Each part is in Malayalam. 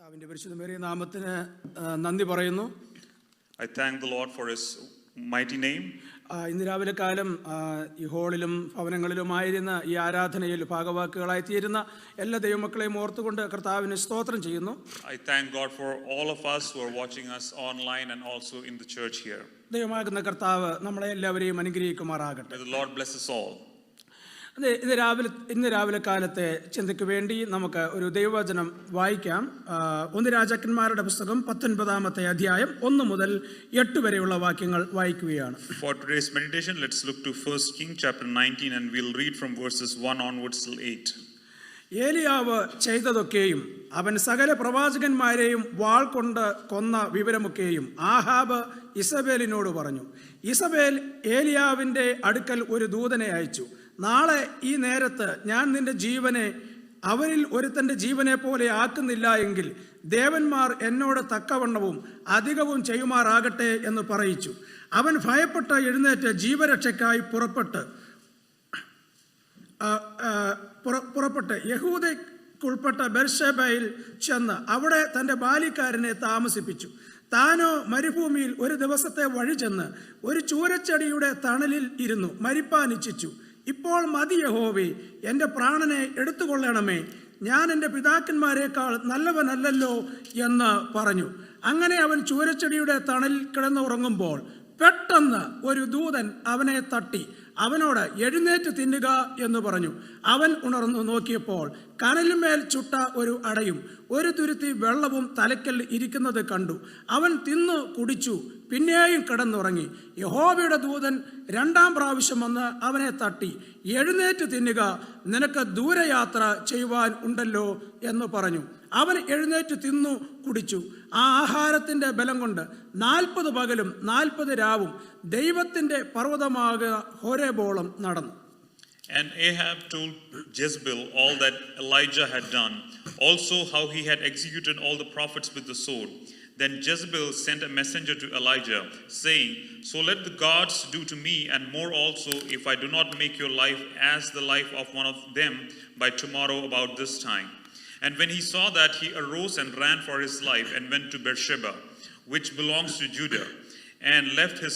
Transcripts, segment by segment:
കർത്താവിന്റെ പരിശുദ്ധമേറിയ നാമത്തിന് നന്ദി പറയുന്നു. I thank the Lord for His mighty name. ഇന്ന് രാവിലെ കാലം ഈ ഹോളിലും ഭവനങ്ങളിലുമായിരുന്ന ഈ ആരാധനയിൽ ഭാഗവാക്കുകളായി തീരുന്ന എല്ലാ ദൈവമക്കളെയും ഓർത്തുകൊണ്ട് കർത്താവിന് സ്തോത്രം ചെയ്യുന്നു. I thank God for all of us who are watching us online and also in the church here. ദൈവമാകുന്ന കർത്താവ് നമ്മളെ എല്ലാവരെയും അനുഗ്രഹിക്കുമാറാകട്ടെ. May the Lord bless us all. ഇന്ന് രാവിലെ കാലത്തെ ചിന്തയ്ക്ക് വേണ്ടി നമുക്ക് ഒരു ദൈവവചനം വായിക്കാം. 1 രാജാക്കന്മാരുടെ പുസ്തകം 19-ാമത്തെ അധ്യായം 1 മുതൽ 8 വരെയുള്ള വാക്യങ്ങൾ വായിക്കുകയാണ്. For today's meditation, let's look to 1 Kings chapter 19 and we'll read from verses 1 onwards till 8. ഏലിയാവ് ചെയ്തതൊക്കെയും അവൻ സകല പ്രവാചകന്മാരെയും വാൾ കൊണ്ട് കൊന്ന വിവരമൊക്കെയും ആഹാബ് ഇസബേലിനോട് പറഞ്ഞു. ഇസബേൽ ഏലിയാവിൻ്റെ അടുക്കൽ ഒരു ദൂതനെ അയച്ചു. നാളെ ഈ നേരത്ത് ഞാൻ നിന്റെ ജീവനെ അവരിൽ ഒരുത്തൻ്റെ ജീവനെ പോലെ ആക്കുന്നില്ല എങ്കിൽ ദേവന്മാർ എന്നോട് തക്കവണ്ണവും അധികവും ചെയ്യുമാറാകട്ടെ എന്ന് പറയിച്ചു. അവൻ ഭയപ്പെട്ട് എഴുന്നേറ്റ് ജീവരക്ഷയ്ക്കായി പുറപ്പെട്ട് യഹൂദയ്ക്കുൾപ്പെട്ട ബെർശേബയിൽ ചെന്ന് അവിടെ തൻ്റെ ബാല്യക്കാരനെ താമസിപ്പിച്ചു. താനോ മരുഭൂമിയിൽ ഒരു ദിവസത്തെ വഴി ചെന്ന് ഒരു ചൂരച്ചെടിയുടെ തണലിൽ ഇരുന്നു മരിപ്പാൻ ഇച്ഛിച്ചു. ഇപ്പോൾ മതി യഹോവേ, എൻ്റെ പ്രാണനെ എടുത്തുകൊള്ളണമേ, ഞാൻ എൻ്റെ പിതാക്കന്മാരെക്കാൾ നല്ലവനല്ലല്ലോ എന്ന് പറഞ്ഞു. അങ്ങനെ അവൻ ചൂരച്ചെടിയുടെ തണലിൽ കിടന്നുറങ്ങുമ്പോൾ പെട്ടെന്ന് ഒരു ദൂതൻ അവനെ തട്ടി അവനോട് എഴുന്നേറ്റ് തിന്നുക എന്ന് പറഞ്ഞു. അവൻ ഉണർന്നു നോക്കിയപ്പോൾ കനലിന്മേൽ ചുട്ട ഒരു അടയും ഒരു തുരുത്തി വെള്ളവും തലയ്ക്കൽ ഇരിക്കുന്നത് കണ്ടു. അവൻ തിന്നു കുടിച്ചു, പിന്നെയും കിടന്നുറങ്ങി. യഹോവയുടെ ദൂതൻ 2-ാം പ്രാവശ്യം വന്ന് അവനെ തട്ടി എഴുന്നേറ്റ് തിന്നുക, നിനക്ക് ദൂരയാത്ര ചെയ്യുവാൻ ഉണ്ടല്ലോ എന്ന് പറഞ്ഞു. അവൻ എഴുന്നേറ്റ് തിന്നു കുടിച്ചു. ആ ആഹാരത്തിൻ്റെ ബലം കൊണ്ട് 40 പകലും 40 രാവും ദൈവത്തിൻ്റെ പർവ്വതമാകുക ഹോരേബോളം നടന്നു. And Ahab told Jezebel all that Elijah had done, also how he had executed all the prophets with the sword. Then Jezebel sent a messenger to Elijah, saying, So let the gods do to me and more also, if I do not make your life as the life of one of them by tomorrow about this time. And when he saw that, he arose and ran for his life and went to Beersheba, which belongs to Judah, and left his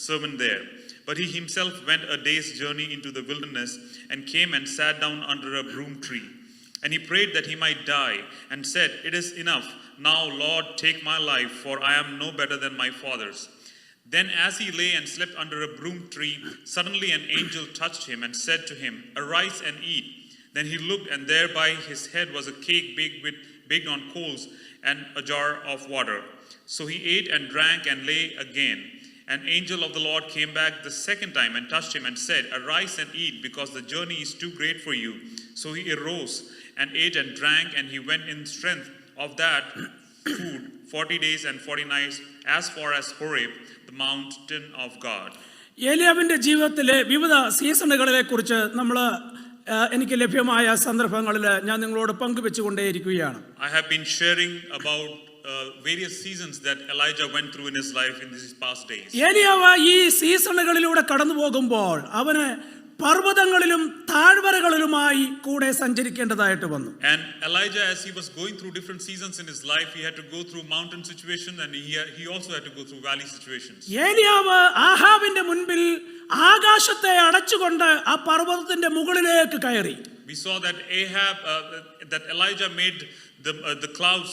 servant there. But he himself went a day's journey into the wilderness and came and sat down under a broom tree. And he prayed that he might die and said, It is enough. Now, Lord, take my life, for I am no better than my fathers. Then as he lay and slept under a broom tree, suddenly an angel touched him and said to him, Arise and eat. Then he looked, and there by his head was a cake baked on coals and a jar of water. So he ate and drank and lay again. An angel of the Lord came back the second time and touched him and said, Arise and eat, because the journey is too great for you. So he arose and ate and drank, and he went in strength of that food 40 days and 40 nights as far as Horeb, the mountain of God. ഏലിയാവിൻ്റെ ജീവിതത്തിലെ വിവിധ സീസണുകളെ കുറിച്ച് എനിക്ക് ലഭ്യമായ സന്ദർഭങ്ങളിൽ ഞാൻ നിങ്ങളോട് പങ്കുവെച്ചുകൊണ്ടേയിരിക്കുകയാണ്. I have been sharing about various seasons that Elijah went through in his life in these past days. ഏലിയാവ് ഈ സീസണുകളിലൂടെ കടന്നു പോകുമ്പോൾ അവന് പർവ്വതങ്ങളിലും താഴ്വരകളിലുമായി കൂടെ സഞ്ചരിക്കേണ്ടതായിട്ട് വന്നു. And Elijah, as he was going through different seasons in his life, he had to go through mountain situations and he also had to go through valley situations. ഏലിയാവ് ആഹാബിന്റെ മുൻപിൽ ആകാശത്തെ അടച്ചുകൊണ്ട് ആ പർവ്വതത്തിന്റെ മുകളിലേക്ക് കയറി. We saw that that Elijah made the clouds,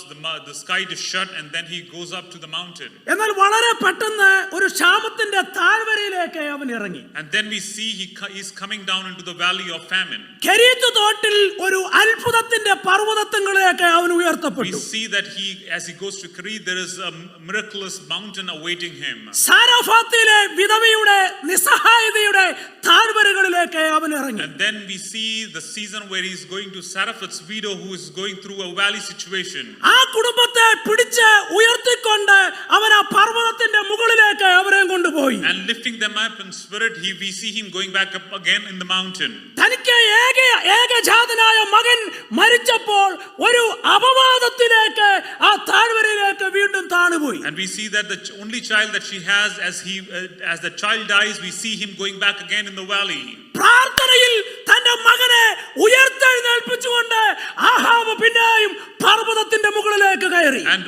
the sky to shut, and then he goes up to the mountain. എന്നാൽ വളരെ പെട്ടെന്ന് ഒരു ക്ഷാമത്തിന്റെ താഴ്വരയിലേക്ക് അവൻ ഇറങ്ങി. And then we see he is coming down into the valley of famine. Cherith തോട്ടിൽ ഒരു അത്ഭുതത്തിന്റെ പർവ്വതങ്ങളിലേക്ക് അവൻ ഉയർത്തപ്പെട്ടു. We see that as he goes to Kerith, there is a miraculous mountain awaiting him. സാരഫാത്തിലെ വിധവയുടെ നിസ്സഹായതയുടെ താഴ്വരകളിലേക്ക് അവൻ ഇറങ്ങി. And then we see the season where he is going to Saraphat's widow, who is going through a valley situation. ആ കുടുംബത്തെ പിടിച്ച് ഉയർത്തിക്കൊണ്ട് അവൻ ആ പർവ്വതത്തിന്റെ മുകളിലേക്ക് അവരെ കൊണ്ടുപോയി. And lifting them up in spirit, we see him going back up again in the mountain. തനിക്ക് ഏകജാതനായ മകൻ മരിച്ചപ്പോൾ ഒരു അപവാദത്തിലേക്ക് ആ താഴ്വരയിലേക്ക് വീണ്ടും താണുപോയി. And we see that the only child that she has, as the child dies, we see him going back again in the valley. പ്രാർത്ഥനയിൽ തന്റെ മകനെ ഉയർത്തെഴുന്നേൽപ്പിച്ചുകൊണ്ട് ആഹാബ് പിന്നെയും പർവ്വതത്തിന്റെ മുകളിലേക്ക് കയറി. And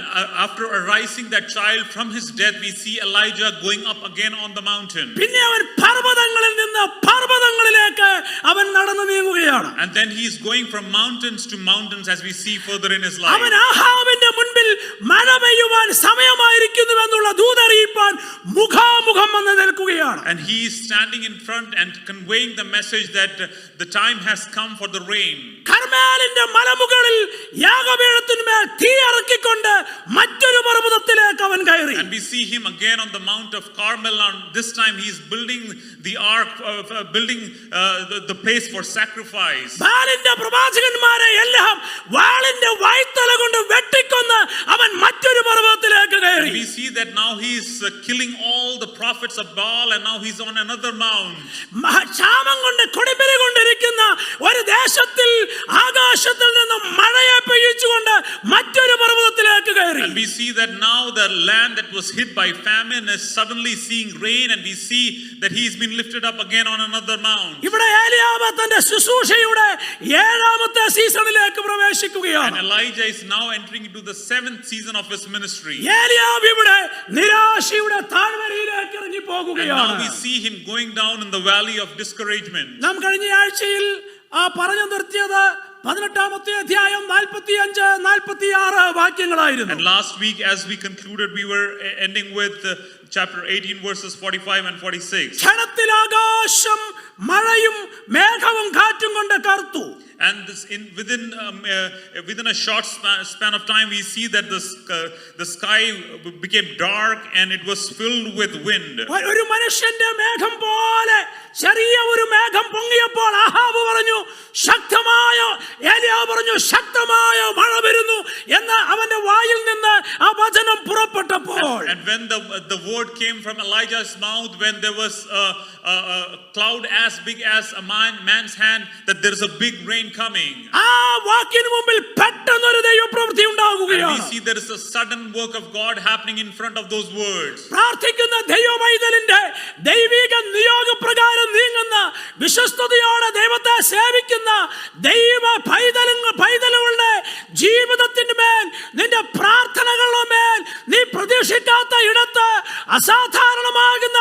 after arising that child from his death, we see Elijah going up again on the mountain. പിന്നെ അവൻ പർവ്വതങ്ങളിൽ നിന്ന് പർവ്വതങ്ങളിലേക്ക് അവൻ നടന്നു നീങ്ങുകയാണ്. And then he is going from mountains to mountains as we see further in his life. അവൻ ആഹാബിന്റെ മുൻപിൽ മഴ പെയ്യുവാൻ സമയമായിരിക്കുന്നുവെന്നുള്ള ദൂതറിയിപ്പാൻ മുഖാമുഖം വന്ന് നിൽക്കുകയാണ്. And he is standing in front and conveying the message that the time has come for the rain. കർമേലിന്റെ മലമുകളിൽ യാഗപീഠത്തിന്മേൽ തീ ഇറക്കിക്കൊണ്ട് മറ്റൊരു പർവ്വതത്തിലേക്ക് അവൻ കയറി. And we see him again on the Mount of Carmel. And this time he is building the ark, building the place for sacrifice. ബാലിന്റെ പ്രവാചകന്മാരെ എല്ലാം വാളിന്റെ വായ്ത്തല കൊണ്ട് വെട്ടിക്കൊന്ന് അവൻ മറ്റൊരു പർവ്വതത്തിലേക്ക് കയറി. We see that now he is killing all the prophets of Baal, and now he's on another mount. ക്ഷാമം കൊണ്ട് കൊടുമ്പിരി കൊണ്ടിരിക്കുന്ന ഒരു ദേശത്തിൽ ആകാശത്തിൽ നിന്ന് മഴയെ പെയ്യിച്ചുകൊണ്ട് മറ്റൊരു പർവ്വതത്തിലേക്ക് കയറി. And we see that now the land that was hit by famine is suddenly seeing rain, and we see that he's been lifted up again on another mount. ഇവിടെ ഏലിയാവ് തന്റെ ശുശ്രൂഷയുടെ 7ാമത്തെ സീസണിലേക്ക് പ്രവേശിക്കുകയാണ്. And Elijah is now entering into the 7th season of his ministry. ഏലിയാവ് ഇവിടെ നിരാശയുടെ താഴ്വരയിലേക്ക് ഇറങ്ങി And പോകുകയാണ്. now we see him going down in the valley of discouragement. നാം കഴിഞ്ഞ ആഴ്ചയിൽ പറഞ്ഞു നിർത്തിയത് 18ാമത്തെ അധ്യായം 45-46 വാക്യങ്ങളായിരുന്നു. And last week, as we concluded, we were ending with chapter 18, verses 45 and 46. ക്ഷണത്തിൽ ആകാശം മഴയും മേഘവും കാറ്റും കൊണ്ട് കറുത്തു. And this within a short span of time, we see that the sky became dark and it was filled with wind. ഒരു മനുഷ്യന്റെ മേഘം പോലെ ചെറിയ ഒരു മേഘം പൊങ്ങിയപ്പോൾ ആഹാബ് പറഞ്ഞു ശക്തമായ, ഏലിയാവ് പറഞ്ഞു ശക്തമായ മഴ വരുന്നു എന്ന് അവന്റെ വായിൽ നിന്ന് ആ വചനം പുറപ്പെട്ടപ്പോൾ, And when the word came from Elijah's mouth, when there was a cloud as big as a man's hand, that there is a big rain coming. ആ വാക്കിന് മുമ്പിൽ പെട്ടെന്ന് ഒരു ദൈവപ്രവൃത്തി And we ഉണ്ടാകുകയാണ്. see there is a sudden work of God happening in front of those words. പ്രാർത്ഥിക്കുന്ന ദൈവമൈതലിന്റെ ദൈവിക നിയോഗപ്രകാരം നീങ്ങുന്ന വിശ്വസ്തയോടെ ദൈവത്തെ സേവിക്കുന്ന ദൈവ പൈതലുകളുടെ ജീവിതത്തിന്റെ മേൽ, നിന്റെ പ്രാർത്ഥനകളുടെ മേൽ, നീ പ്രതീക്ഷിക്കാത്ത ഇടത്ത് അസാധാരണമാകുന്ന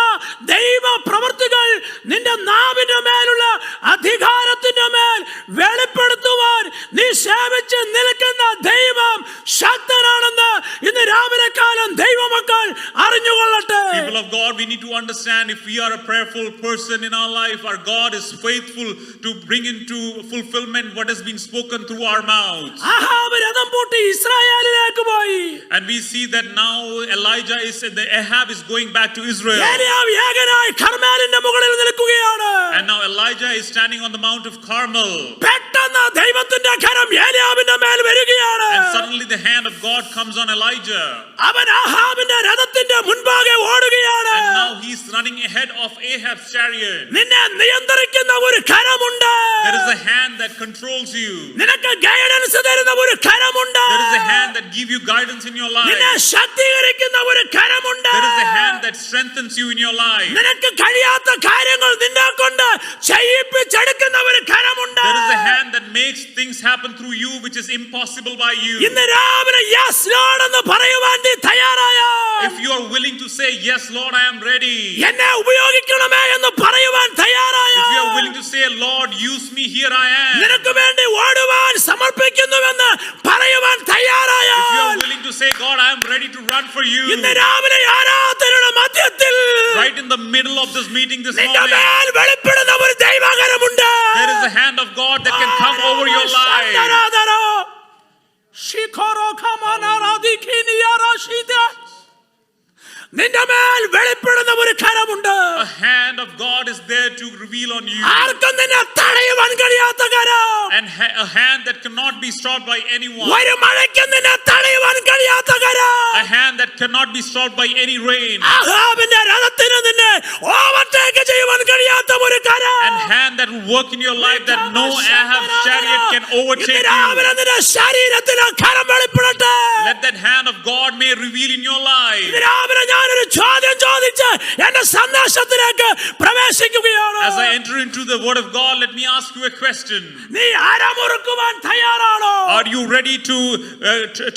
ദൈവ പ്രവൃത്തികൾ നിന്റെ നാവിന്റെ മേലുള്ള അധികാരത്തിന്റെ മേൽ വെളിപ്പെടുത്തുവാൻ നീ സേവിച്ച് നിൽക്കുന്ന ദൈവം ശക്തനാണെന്ന് ഇന്ന് രാവിലെ കാലം ദൈവമക്കൾ അറിഞ്ഞുകൊള്ളട്ടെ. People of God, we need to understand, if we are a prayerful person in our life, our God is faithful to bring into fulfillment what has been spoken through our mouths. Ahab രഥം പൂട്ടി ഇസ്രായേലിലേക്ക് പോയി. And we see that now Ahab is going back to Israel. ഏലിയാവ് ഏകനായി കർമേലിന്റെ മുകളിൽ നിൽക്കുകയാണ്. And now Elijah is standing on the Mount of Carmel. പെട്ടെന്ന് ദൈവത്തിന്റെ കരം ഏലിയാവിന്റെ മേൽ വരികയാണ്. And suddenly the hand of God comes on Elijah. അവൻ ആഹാബിന്റെ രഥത്തിന്റെ മുൻപാകെ ഓടുകയാണ്. And now he's running ahead of Ahab's chariot. നിന്നെ നിയന്ത്രിക്കുന്ന ഒരു കരമുണ്ട്. There is a hand that controls you. നിനക്ക് ഗൈഡൻസ് തരുന്ന ഒരു കരമുണ്ട്. There is a hand that gives you guidance in your നിന്നെ life. ശക്തീകരിക്കുന്ന ഒരു കരമുണ്ട്. There is a hand that strengthens you in your life. നിനക്ക് കഴിയാത്ത കാര്യങ്ങൾ നിന്നെ കൊണ്ട് ചെയ്യിപ്പിച്ചെടുക്കുന്ന ഒരു കരമുണ്ട്. There is a hand that makes things happen through you which is impossible by you. ഇന്ന് രാവിലെ യെസ് ലോർഡ് എന്ന് പറയുവാൻ നീ തയ്യാറായോ? If you are willing to say, yes Lord, I am ready. എന്നെ ഉപയോഗിക്കണമേ എന്ന് പറയുവാൻ തയ്യാറായോ? If you are willing to say, Lord, use me, here I am. നിനക്ക് വേണ്ടി ഓടുവാൻ സമർപ്പിക്കുന്നുവെന്ന് പറയുവാൻ തയ്യാറായോ? If you are willing to say, God, I am ready to run for you. ഇന്ന് രാവിലെ ആരാധനയുടെ മധ്യത്തിൽ Right in the middle of this meeting this നിന്റെ morning, മേൽ വെളിപ്പെടുന്ന ഒരു ദൈവകരമുണ്ട്. there is a hand of God that can come over your life. നിന്റെ മേൽ വെളിപ്പെടുന്ന ഒരു കരമുണ്ട്. A hand of God is there to reveal on you. ആർക്കും നിന്നെ തടയുവാൻ കഴിയാത്ത കരം. And a hand that cannot be stopped by anyone. ഒരു മഴയ്ക്ക് നിന്നെ തടയുവാൻ കഴിയാത്ത കരം. A hand that cannot be stopped by any rain. ആഹാബിന്റെ രഥത്തിന് നിന്നെ ഓവർടേക്ക് ചെയ്യുവാൻ കഴിയാത്ത ഒരു കരം. And hand that will work in your life that no Ahab's chariot can overtake ഇന്ന് രാവിലെ you. നിന്റെ ശരീരത്തിൽ ആ കരം വെളിപ്പെടട്ടെ. Let that hand of God may reveal in your life. ഇന്ന് രാവിലെ ഞാനൊരു ചോദ്യം ചോദിച്ച് എന്റെ സന്ദേശത്തിലേക്ക് പ്രവേശിക്കുകയാണ്. As I enter into the word of God, let me ask you a question. നീ അരമുറുക്കുവാൻ തയ്യാറാണോ? Are you ready to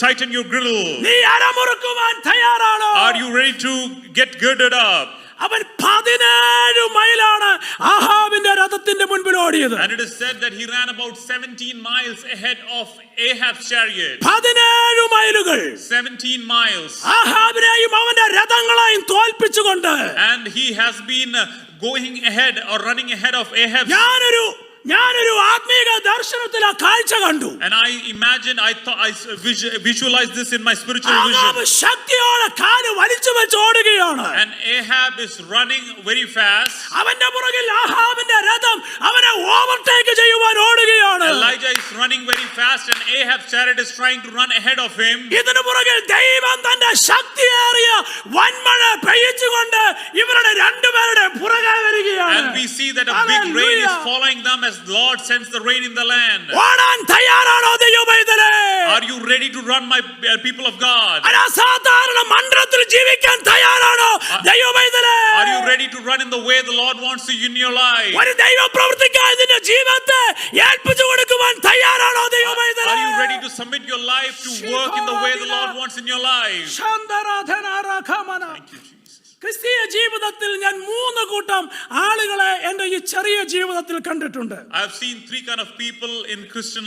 tighten your girdle? നീ അരമുറുക്കുവാൻ തയ്യാറാണോ? Are you ready to get girded up? അവൻ 17 മൈലാണ് ആഹാബിന്റെ രഥത്തിന്റെ മുൻപിൽ ഓടിയത്. And it is said that he ran about 17 miles ahead of Ahab's chariot. 17 മൈലുകൾ 17 miles. ആഹാബിനെയും അവന്റെ രഥങ്ങളെയും തോൽപ്പിച്ചുകൊണ്ട് And he has been going ahead or running ahead of Ahab. ഞാനൊരു ആത്മീക ദർശനത്തിൽ ആ കാഴ്ച കണ്ടു. And I imagine, I visualized this in my spiritual Ahab vision. ശക്തിയോടെ കാല് വലിച്ചു വെച്ച് ഓടുകയാണ്. And Ahab is running very fast. അവന്റെ പുറകിൽ ആഹാബിന്റെ രഥം അവനെ ഓവർടേക്ക് ചെയ്യുവാൻ ഓടുകയാണ്. Elijah is running very fast and Ahab's chariot is trying to run ahead of him. ഇതിനു പുറകിൽ ദൈവം തന്റെ ശക്തിയേറിയ വൻമഴ പെയ്യിച്ചുകൊണ്ട് ഇവരുടെ രണ്ടുപേരുടെ പുറകെ വരികയാണ്. And we see that a big rain is following them as the Lord sends the rain in the land. ഓടാൻ തയ്യാറാണോ ദൈവമൈതലേ? Are you ready to run, my people of God? അസാധാരണ മണ്ഡലത്തിൽ ജീവിക്കാൻ തയ്യാറാണോ ദൈവമൈതലേ? Are you ready to run in the way the Lord wants you in your life? ഒരു ദൈവ പ്രവൃത്തിക്കായി നിന്റെ ജീവിതത്തെ ഏൽപ്പിച്ചു കൊടുക്കുവാൻ തയ്യാറാണോ ദൈവമൈതലേ? Are you ready to submit your life to work in the way the Lord wants in your life? Thank you, Jesus. ക്രിസ്തീയ ജീവിതത്തിൽ ഞാൻ 3 കൂട്ടം ആളുകളെ എൻ്റെ ഈ ചെറിയ ജീവിതത്തിൽ കണ്ടിട്ടുണ്ട്. I have seen 3 kind of people in Christian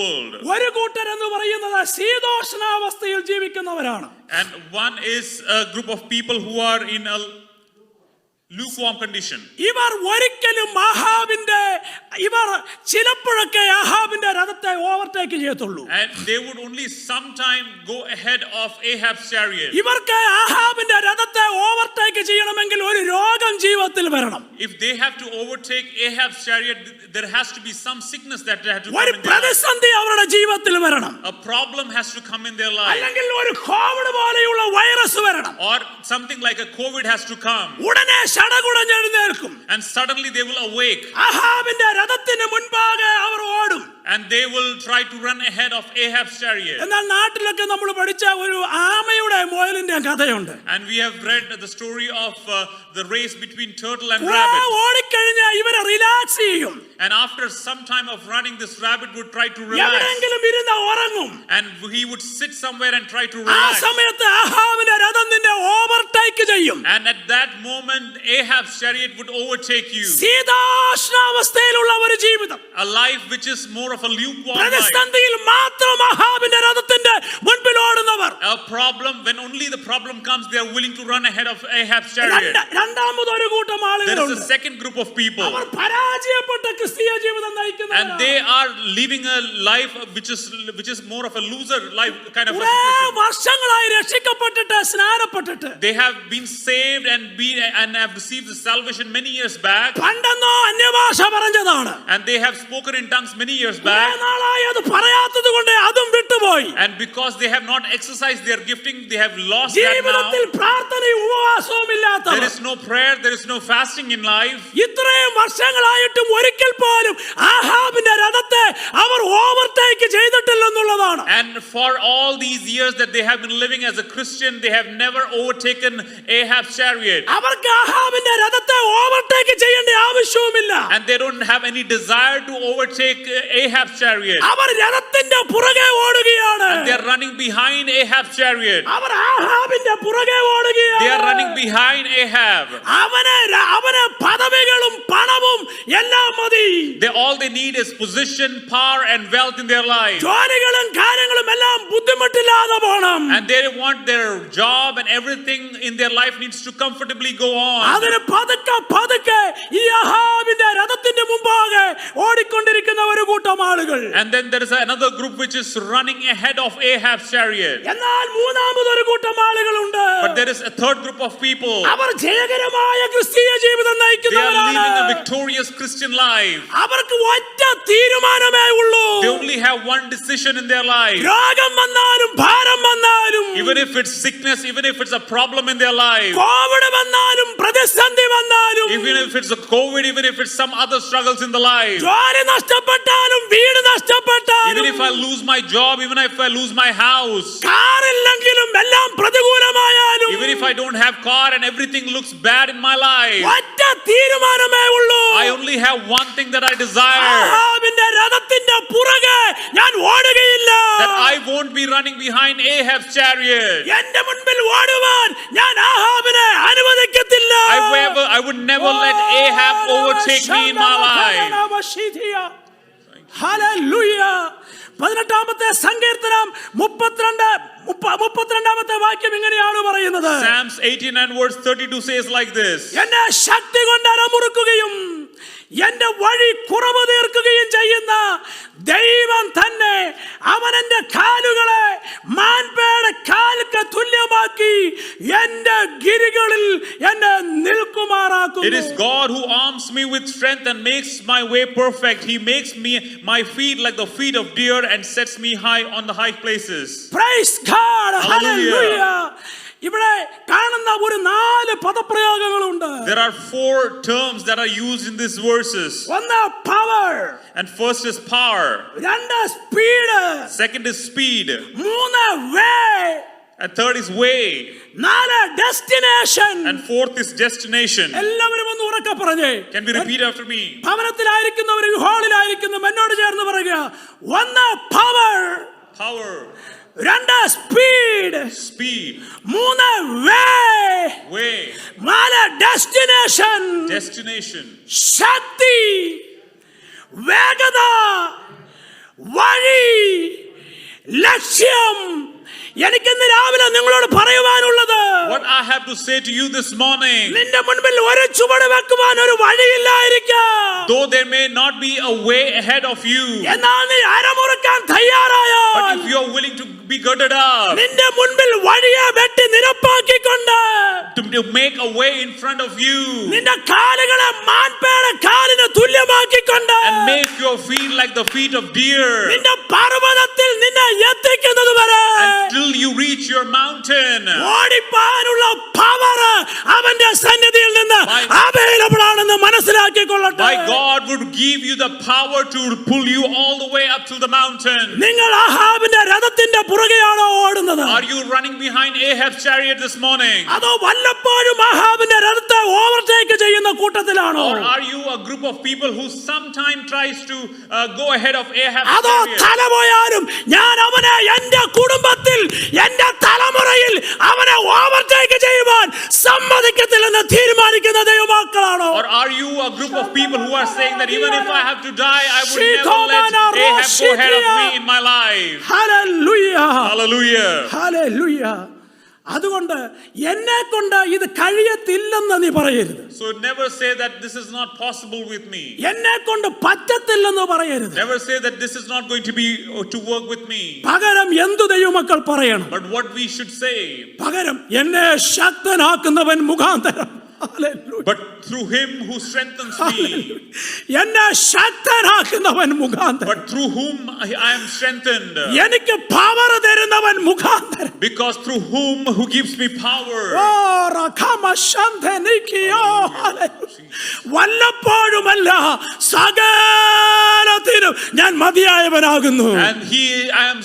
world. ഒരു കൂട്ടർ എന്ന് പറയുന്നത് ശീതോഷ്ണാവസ്ഥയിൽ ജീവിക്കുന്നവരാണ്. And one is a group of people who are in a lukewarm condition. ഇവർ ഒരിക്കലും ഇവർ ചിലപ്പോഴൊക്കെ ആഹാബിന്റെ രഥത്തെ ഓവർടേക്ക് ചെയ്യത്തുള്ളൂ. And they would only sometime go ahead of Ahab's chariot. ഇവർക്ക് ആഹാബിന്റെ രഥത്തെ ഓവർടേക്ക് ചെയ്യണമെങ്കിൽ ഒരു രോഗം ജീവിതത്തിൽ വരണം. If they have to overtake Ahab's chariot, there has to be some sickness that has to come ഒരു in their life. പ്രതിസന്ധി അവരുടെ ജീവിതത്തിൽ വരണം. A problem has to come in their life. അല്ലെങ്കിൽ ഒരു കോവിഡ് പോലെയുള്ള വൈറസ് വരണം. Or something like a COVID has to come. ഉടനെ ശടകുടഞ്ഞെഴുന്നേൽക്കും. And suddenly they will awake. ആഹാബിന്റെ രഥത്തിന് മുൻപാകെ അവർ ഓടും. And they will try to run ahead of Ahab's chariot. എന്നാൽ നാട്ടിലൊക്കെ നമ്മൾ പഠിച്ച ഒരു ആമയുടെ മുയലിന്റെ കഥയുണ്ട്. And we have read the story of the race between turtle and rabbit. ഓടിക്കഴിഞ്ഞ ഇവരെ റിലാക്സ് ചെയ്യും. And after some time of running, this rabbit would try to relax. എവിടെയെങ്കിലും ഇരുന്ന് ഉറങ്ങും. And he would sit somewhere and try to ആ relax. സമയത്ത് ആഹാബിന്റെ രഥം നിന്നെ ഓവർടേക്ക് ചെയ്യും. And at that moment, Ahab's chariot would overtake you. ശീതോഷ്ണാവസ്ഥയിലുള്ള ഒരു ജീവിതം. A life which is more of a lukewarm life. പ്രതിസന്ധിയിൽ മാത്രം ആഹാബിന്റെ രഥത്തിന്റെ മുൻപിൽ ഓടുന്നവർ. A problem, when only the problem comes, they are willing to run ahead of Ahab's chariot. രണ്ടാമതൊരു കൂട്ടം There ആളുകളുണ്ട്. is a second group of people. അവർ പരാജയപ്പെട്ട ക്രിസ്തീയ ജീവിതം നയിക്കുന്നവരാണ്. And they are living a life which is more of a loser life kind of a കുറേ situation. വർഷങ്ങളായി രക്ഷിക്കപ്പെട്ടിട്ട് സ്നാനപ്പെട്ടിട്ട് They have been saved and have received the salvation many years back. പണ്ടെന്നോ അന്യഭാഷ പറഞ്ഞതാണ്. And they have spoken in tongues many years കുറേ back. നാളായി അത് പറയാത്തത് കൊണ്ട് അതും വിട്ടുപോയി. And because they have not exercised their gifting, they have lost that ജീവിതത്തിൽ now. പ്രാർത്ഥനയും ഉപവാസവും There ഇല്ലാത്തവർ. is no prayer, there is no fasting in life. ഇത്രയും വർഷങ്ങളായിട്ടും ഒരിക്കൽ പോലും ആഹാബിന്റെ രഥത്തെ അവർ overtake ചെയ്തിട്ടില്ലെന്നുള്ളതാണ്. And for all these years that they have been living as a Christian, they have never overtaken Ahab's chariot. അവർക്ക് ആഹാബിന്റെ രഥത്തെ ഓവർടേക്ക് ചെയ്യേണ്ട ആവശ്യവുമില്ല. And they don't have any desire to overtake Ahab's chariot. അവർ രഥത്തിന്റെ പുറകെ ഓടുകയാണ്. And they are running behind Ahab's chariot. അവർ ആഹാബിന്റെ പുറകെ ഓടുകയാണ്. They are running behind Ahab. അവന് പദവികളും പണവും എല്ലാം മതി. All they need is position, power, and wealth in their life. ജോലികളും കാര്യങ്ങളും എല്ലാം ബുദ്ധിമുട്ടില്ലാതെ പോണം. And they want their job and everything in their life needs to comfortably go on. അതിന് പതുക്കെ ഈ ആഹാബിന്റെ രഥത്തിന്റെ മുമ്പാകെ ഓടിക്കൊണ്ടിരിക്കുന്ന ഒരു കൂട്ടം ആളുകൾ. And then there is another group which is running ahead of Ahab's chariot. എന്നാൽ മൂന്നാമതൊരു കൂട്ടം ആളുകളുണ്ട്. But there is a third group of people. അവർ ജയകരമായ ക്രിസ്തീയ ജീവിതം They are നയിക്കുന്നവരാണ്. living a victorious Christian life. അവർക്ക് ഒറ്റ തീരുമാനമേ ഉള്ളൂ. They only have one decision in their life. രോഗം വന്നാലും ഭാരം വന്നാലും, Even if it's sickness, even if it's a problem in their life, Covid വന്നാലും പ്രതിസന്ധി വന്നാലും, even if it's a COVID, even if it's some other struggles in the life, ജോലി നഷ്ടപ്പെട്ടാലും വീട് നഷ്ടപ്പെട്ടാലും, even if I lose my job, even if I lose my house, കാറില്ലെങ്കിലും എല്ലാം പ്രതികൂലമായാലും, Even if I don't have car and everything looks bad in my life, ഒറ്റ തീരുമാനമേ ഉള്ളൂ. I only have one thing that I desire, ആഹാബിന്റെ രഥത്തിന്റെ പുറകെ ഞാൻ ഓടുകയില്ല. that I won't be running behind Ahab's chariot. എന്റെ മുൻപിൽ ഓടുവാൻ ഞാൻ ആഹാബിനെ അനുവദിക്കത്തില്ല. I would never let Ahab overtake me in my life. Hallelujah. 18-ാമത്തെ സങ്കീർത്തനം 32-ാമത്തെ വാക്യം ഇങ്ങനെയാണ് പറയുന്നത്. Psalms 18 and verse 32 says like this: എന്നെ ശക്തി കൊണ്ട് അരമുറുക്കുകയും എന്റെ വഴി കുറവ് തീർക്കുകയും ചെയ്യുന്ന ദൈവം തന്നെ അവൻ എന്റെ കാലുകളെ മാൻപേടെ കാലുക്ക് തുല്യമാക്കി എന്റെ ഗിരികളിൽ എന്നെ നിൽക്കുമാറാക്കുന്നു. It is God who arms me with strength and makes my way perfect. He makes my feet like the feet of deer and sets me high on the high places. Praise God. Hallelujah. ഇവിടെ കാണുന്ന ഒരു 4 പദപ്രയോഗങ്ങളുണ്ട്. There are 4 terms that are used in these verses. ഒന്ന് power, And first is power, രണ്ട് സ്പീഡ്, second is speed, മൂന്ന് വേ, and third is way, 4 destination, and fourth is destination. എല്ലാവരും ഒന്ന് ഉറക്കെ പറഞ്ഞേ. Can we repeat after me? ഭവനത്തിലായിരിക്കുന്നവരും ഹാളിലായിരിക്കുന്നവരും എന്നോട് ചേർന്ന് പറയുക. ഒന്ന് പവർ, Power, രണ്ട് സ്പീഡ്, speed, മൂന്ന് വേ, way, 4 ഡെസ്റ്റിനേഷൻ, destination, ശക്തി, വേഗത, വഴി, ലക്ഷ്യം. എനിക്കിന്ന് രാവിലെ നിങ്ങളോട് പറയുവാനുള്ളത്, what I have to say to you this morning, നിന്റെ മുൻപിൽ ഒരു ചുവട് വെക്കുവാൻ ഒരു വഴിയില്ലായിരിക്കാം. though there may not be a way ahead of you, എന്നാൽ നീ അരമുറുക്കാൻ തയ്യാറായാൽ, but if you are willing to be girded up, നിന്റെ മുൻപിൽ വഴിയെ വെട്ടി നിരപ്പാക്കിക്കൊണ്ട് to make a way in front of you, നിന്റെ കാലുകളെ മാൻപേടെ കാലിന് തുല്യമാക്കിക്കൊണ്ട് and make your feet like the feet of deer, നിന്റെ പർവ്വതത്തിൽ നിന്നെ എത്തിക്കുന്നത് വരെ until you reach your mountain. ഓടിപ്പാനുള്ള പവർ അവന്റെ സന്നിധിയിൽ നിന്ന് അവൈലബിൾ ആണെന്ന് മനസ്സിലാക്കിക്കൊള്ളട്ടെ. My God would give you the power to pull you all the way up to the mountain. നിങ്ങൾ ആഹാബിന്റെ രഥത്തിന്റെ പുറകെയാണോ ഓടുന്നത്? Are you running behind Ahab's chariot this morning? അതോ വല്ലപ്പോഴും ആഹാബിന്റെ രഥത്തെ ഓവർടേക്ക് ചെയ്യുന്ന കൂട്ടത്തിലാണോ? Or are you a group of people who sometime tries to go ahead of Ahab's അതോ chariot? തലപോയാലും ഞാൻ അവനെ എന്റെ കുടുംബത്തിൽ എന്റെ തലമുറയിൽ അവനെ ഓവർടേക്ക് ചെയ്യുവാൻ സമ്മതിക്കത്തില്ലെന്ന് തീരുമാനിക്കുന്ന ദൈവമക്കളാണോ? Or are you a group of people who are saying that even if I have to die, I would never let Ahab go ahead of me in my life? Hallelujah. Hallelujah. Hallelujah. അതുകൊണ്ട് എന്നെ കൊണ്ട് ഇത് കഴിയത്തില്ലെന്ന് നീ പറയരുത്. So never say that this is not possible with me. എന്നെ കൊണ്ട് പറ്റത്തില്ലെന്ന് പറയരുത്. Never say that this is not going to be to work with me. പകരം എന്തു ദൈവമക്കൾ പറയണം? But what we should say, പകരം എന്നെ ശക്തനാക്കുന്നവൻ മുഖാന്തരം. Hallelujah. but through him who strengthens me, എന്നെ ശക്തനാക്കുന്നവൻ മുഖാന്തരം. but through whom I am strengthened, എനിക്ക് പവർ തരുന്നവൻ മുഖാന്തരം. because through whom who gives me power. വല്ലപ്പോഴുമല്ല സകലത്തിനും ഞാൻ മതിയായവനാകുന്നു. And I am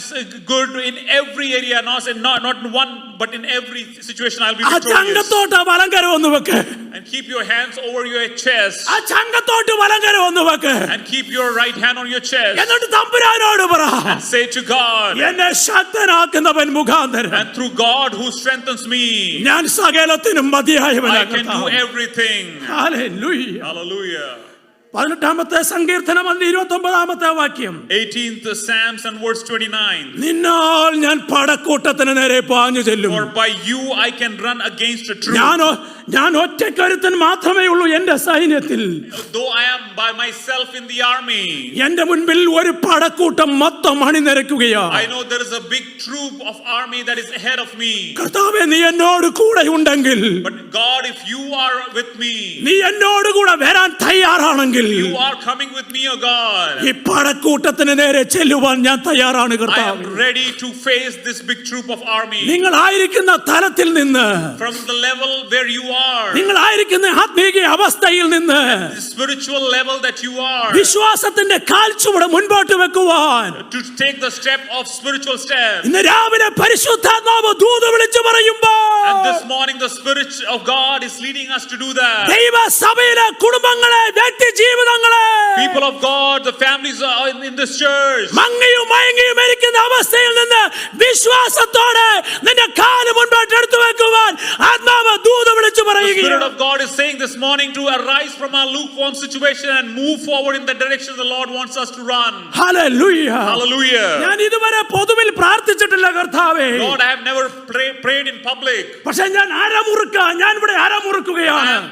good in every area, not one, but in every situation I'll be ആ victorious. ചങ്കത്തോട്ട് വലങ്കര ഒന്ന് വെക്ക്. And keep your hands over your chest. ആ ചങ്കത്തോട്ട് വലങ്കര ഒന്ന് വെക്ക്. And keep your right hand on your chest. എന്നിട്ട് തമ്പുരാനോട് പറ, And say to God, എന്നെ ശക്തനാക്കുന്നവൻ മുഖാന്തരം and through God who strengthens me, ഞാൻ സകലത്തിനും I can do മതിയായവനാകുന്നു. everything. Hallelujah. Hallelujah. 18-ാമത്തെ സങ്കീർത്തനം 29-ാമത്തെ വാക്യം. 18th Psalms and verse 29. നിന്നാൽ ഞാൻ പടക്കൂട്ടത്തിന് നേരെ പാഞ്ഞു ചെല്ലും. For by you I can run against a troop. ഞാൻ ഒറ്റക്കരുത്തൻ മാത്രമേ ഉള്ളൂ എന്റെ സൈന്യത്തിൽ. Though I am by myself in the army, എന്റെ മുൻപിൽ ഒരു പടക്കൂട്ടം മൊത്തം അണിനിരക്കുകയാ. I know there is a big troop of army that is ahead of me. കർത്താവേ, നീ എന്നോട് കൂടെ ഉണ്ടെങ്കിൽ, But God, if you are with me, നീ എന്നോട് കൂടെ വരാൻ തയ്യാറാണെങ്കിൽ, you are coming with me, O God. ഈ പടക്കൂട്ടത്തിന് നേരെ ചെല്ലുവാൻ ഞാൻ തയ്യാറാണ് I കർത്താവേ. am ready to face this big troop of army. നിങ്ങൾ ആയിരിക്കുന്ന തലത്തിൽ നിന്ന്, From the level where you are, നിങ്ങൾ ആയിരിക്കുന്ന ആത്മീയ അവസ്ഥയിൽ നിന്ന്, the spiritual level that you are, വിശ്വാസത്തിന്റെ കാൽച്ചുവട് മുൻപോട്ട് വെക്കുവാൻ to take the step of spiritual step. ഇന്ന് രാവിലെ പരിശുദ്ധാത്മാവ് ദൂത് വിളിച്ചു പറയുമ്പോൾ, And this morning Spirit of God is leading us to do that. ദൈവസഭയിലെ കുടുംബങ്ങളെ, വ്യക്തി ജീവിതങ്ങളെ, People of God, the families are in this church. മങ്ങിയും മയങ്ങിയും ഇരിക്കുന്ന അവസ്ഥയിൽ നിന്ന് വിശ്വാസത്തോടെ നിന്റെ കാല് മുൻപോട്ട് എടുത്തു വെക്കുവാൻ ആത്മാവ് ദൂത് വിളിച്ചു The Spirit പറയുകയാണ്. of God is saying this morning to arise from our lukewarm situation and move forward in the direction the Lord wants us to run. Hallelujah. Hallelujah. ഞാൻ ഇതുവരെ പൊതുവിൽ പ്രാർത്ഥിച്ചിട്ടില്ല കർത്താവേ. Lord, I have never prayed in public. പക്ഷെ ഞാൻ ഞാൻ ഇവിടെ I അരമുറുക്കുകയാണ്. am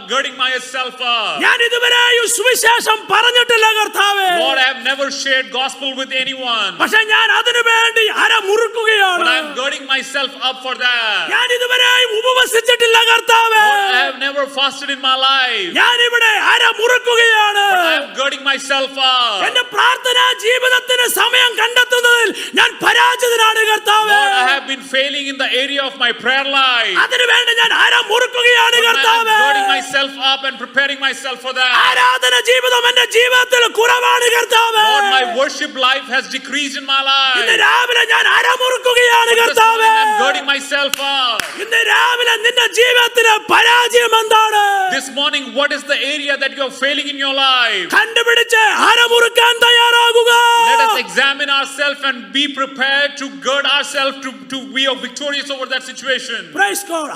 girding myself up. ഞാൻ ഇതുവരെയും സുവിശേഷം പറഞ്ഞിട്ടില്ല കർത്താവേ. Lord, I have never shared gospel with anyone. പക്ഷെ ഞാൻ അതിനു വേണ്ടി But അരമുറുക്കുകയാണ്. I am girding myself up for that. ഞാൻ ഇതുവരെയും ഉപവസിച്ചിട്ടില്ല കർത്താവേ. Lord, I have never fasted in my life. ഞാൻ ഇവിടെ അരമുറുക്കുകയാണ്. But I am girding myself up. എന്റെ പ്രാർത്ഥനാ ജീവിതത്തിന് സമയം കണ്ടെത്തുന്നതിൽ ഞാൻ പരാജിതനാണ് കർത്താവേ. Lord, I have been failing in the area of my prayer life. അതിനു വേണ്ടി ഞാൻ അരമുറുക്കുകയാണ് But I am കർത്താവേ. girding myself up and preparing myself for that. ആരാധന ജീവിതം എന്റെ ജീവിതത്തിൽ കുറവാണ് കർത്താവേ. Lord, my worship life has decreased in my ഇന്ന് life. രാവിലെ ഞാൻ അരമുറുക്കുകയാണ് This കർത്താവേ. morning I am girding myself up. ഇന്ന് രാവിലെ നിന്റെ ജീവിതത്തിലെ പരാജയം എന്താണ്? This morning, what is the area that you are failing in your life? കണ്ടുപിടിച്ച് അരമുറുക്കാൻ തയ്യാറാകുക. Let us examine ourselves and be prepared to gird ourselves to be victorious over that situation. Praise God.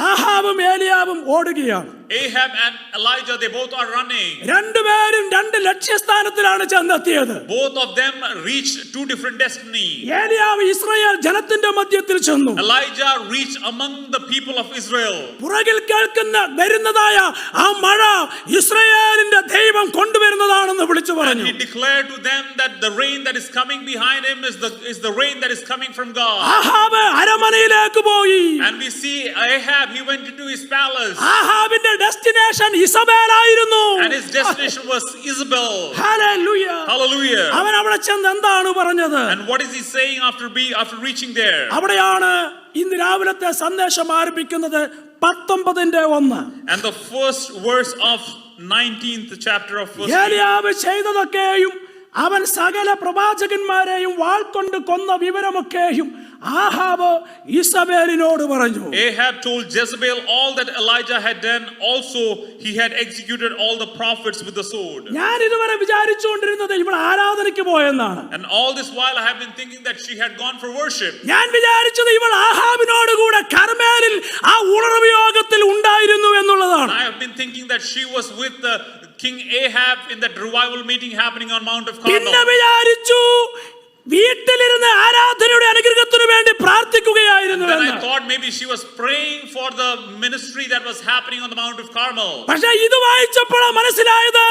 ആഹാബും ഏലിയാവും ഓടുകയാണ്. Ahab and Elijah, they both are running. രണ്ടുപേരും രണ്ട് ലക്ഷ്യസ്ഥാനത്തിലാണ് ചെന്നെത്തിയത്. Both of them reached two different destinies. ഏലിയാവ് ഇസ്രായേൽ ജനത്തിന്റെ മധ്യത്തിൽ ചെന്നു. Elijah reached among the people of Israel. പുറകിൽ വരുന്നതായ ആ മഴ ഇസ്രായേലിന്റെ ദൈവം കൊണ്ടുവരുന്നതാണെന്ന് വിളിച്ചു And പറഞ്ഞു. he declared to them that the rain that is coming behind him is the rain that is coming from God. Ahab അരമനയിലേക്ക് പോയി. And we see Ahab, he went into his palace. ആഹാബിന്റെ destination Jezebel ആയിരുന്നു. And his destination was Isabel. Hallelujah. Hallelujah. അവൻ അവിടെ ചെന്ന് എന്താണ് പറഞ്ഞത്? And what is he saying after reaching there? അവിടെയാണ് ഇന്ന് രാവിലത്തെ സന്ദേശം ആരംഭിക്കുന്നത് 19:1. And the first verse of 19th chapter of verse 3. ഏലിയാവ് ചെയ്തതൊക്കെയും അവൻ സകല പ്രവാചകന്മാരെയും വാൾ കൊണ്ട് കൊന്ന വിവരമൊക്കെയും ആഹാബ് ഇസബേലിനോട് പറഞ്ഞു. Ahab told Jezebel all that Elijah had done. Also, he had executed all the prophets with the sword. ഞാൻ ഇതുവരെ വിചാരിച്ചുകൊണ്ടിരുന്നത് ഇവൾ ആരാധനയ്ക്ക് പോയെന്നാണ്. And all this while I have been thinking that she had gone for worship. ഞാൻ വിചാരിച്ചത് ഇവൾ ആഹാബിനോട് കൂടെ കർമേലിൽ ആ ഉണർവ് യോഗത്തിൽ ഉണ്ടായിരുന്നു എന്നുള്ളതാണ്. I have been thinking that she was with the King Ahab in that revival meeting happening on Mount of പിന്നെ Carmel. വിചാരിച്ചു വീട്ടിലിരുന്ന് ആരാധനയുടെ അനുഗ്രഹത്തിനു വേണ്ടി പ്രാർത്ഥിക്കുകയായിരുന്നു. Then I thought maybe she was praying for the ministry that was happening on the Mount of Carmel. പക്ഷേ ഇത് വായിച്ചപ്പോഴാണ് മനസ്സിലായത്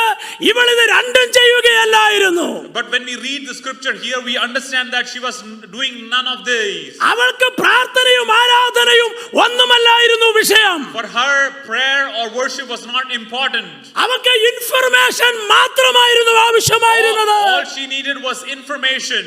ഇവൾ ഇത് രണ്ടും ചെയ്യുകയല്ലായിരുന്നു. But when we read the scripture here, we understand that she was doing none of these. അവൾക്ക് പ്രാർത്ഥനയും ആരാധനയും ഒന്നുമല്ലായിരുന്നു വിഷയം. For her, prayer or worship was not important. അവൾക്ക് ഇൻഫർമേഷൻ മാത്രമായിരുന്നു ആവശ്യമായിരുന്നത്. All she needed was information.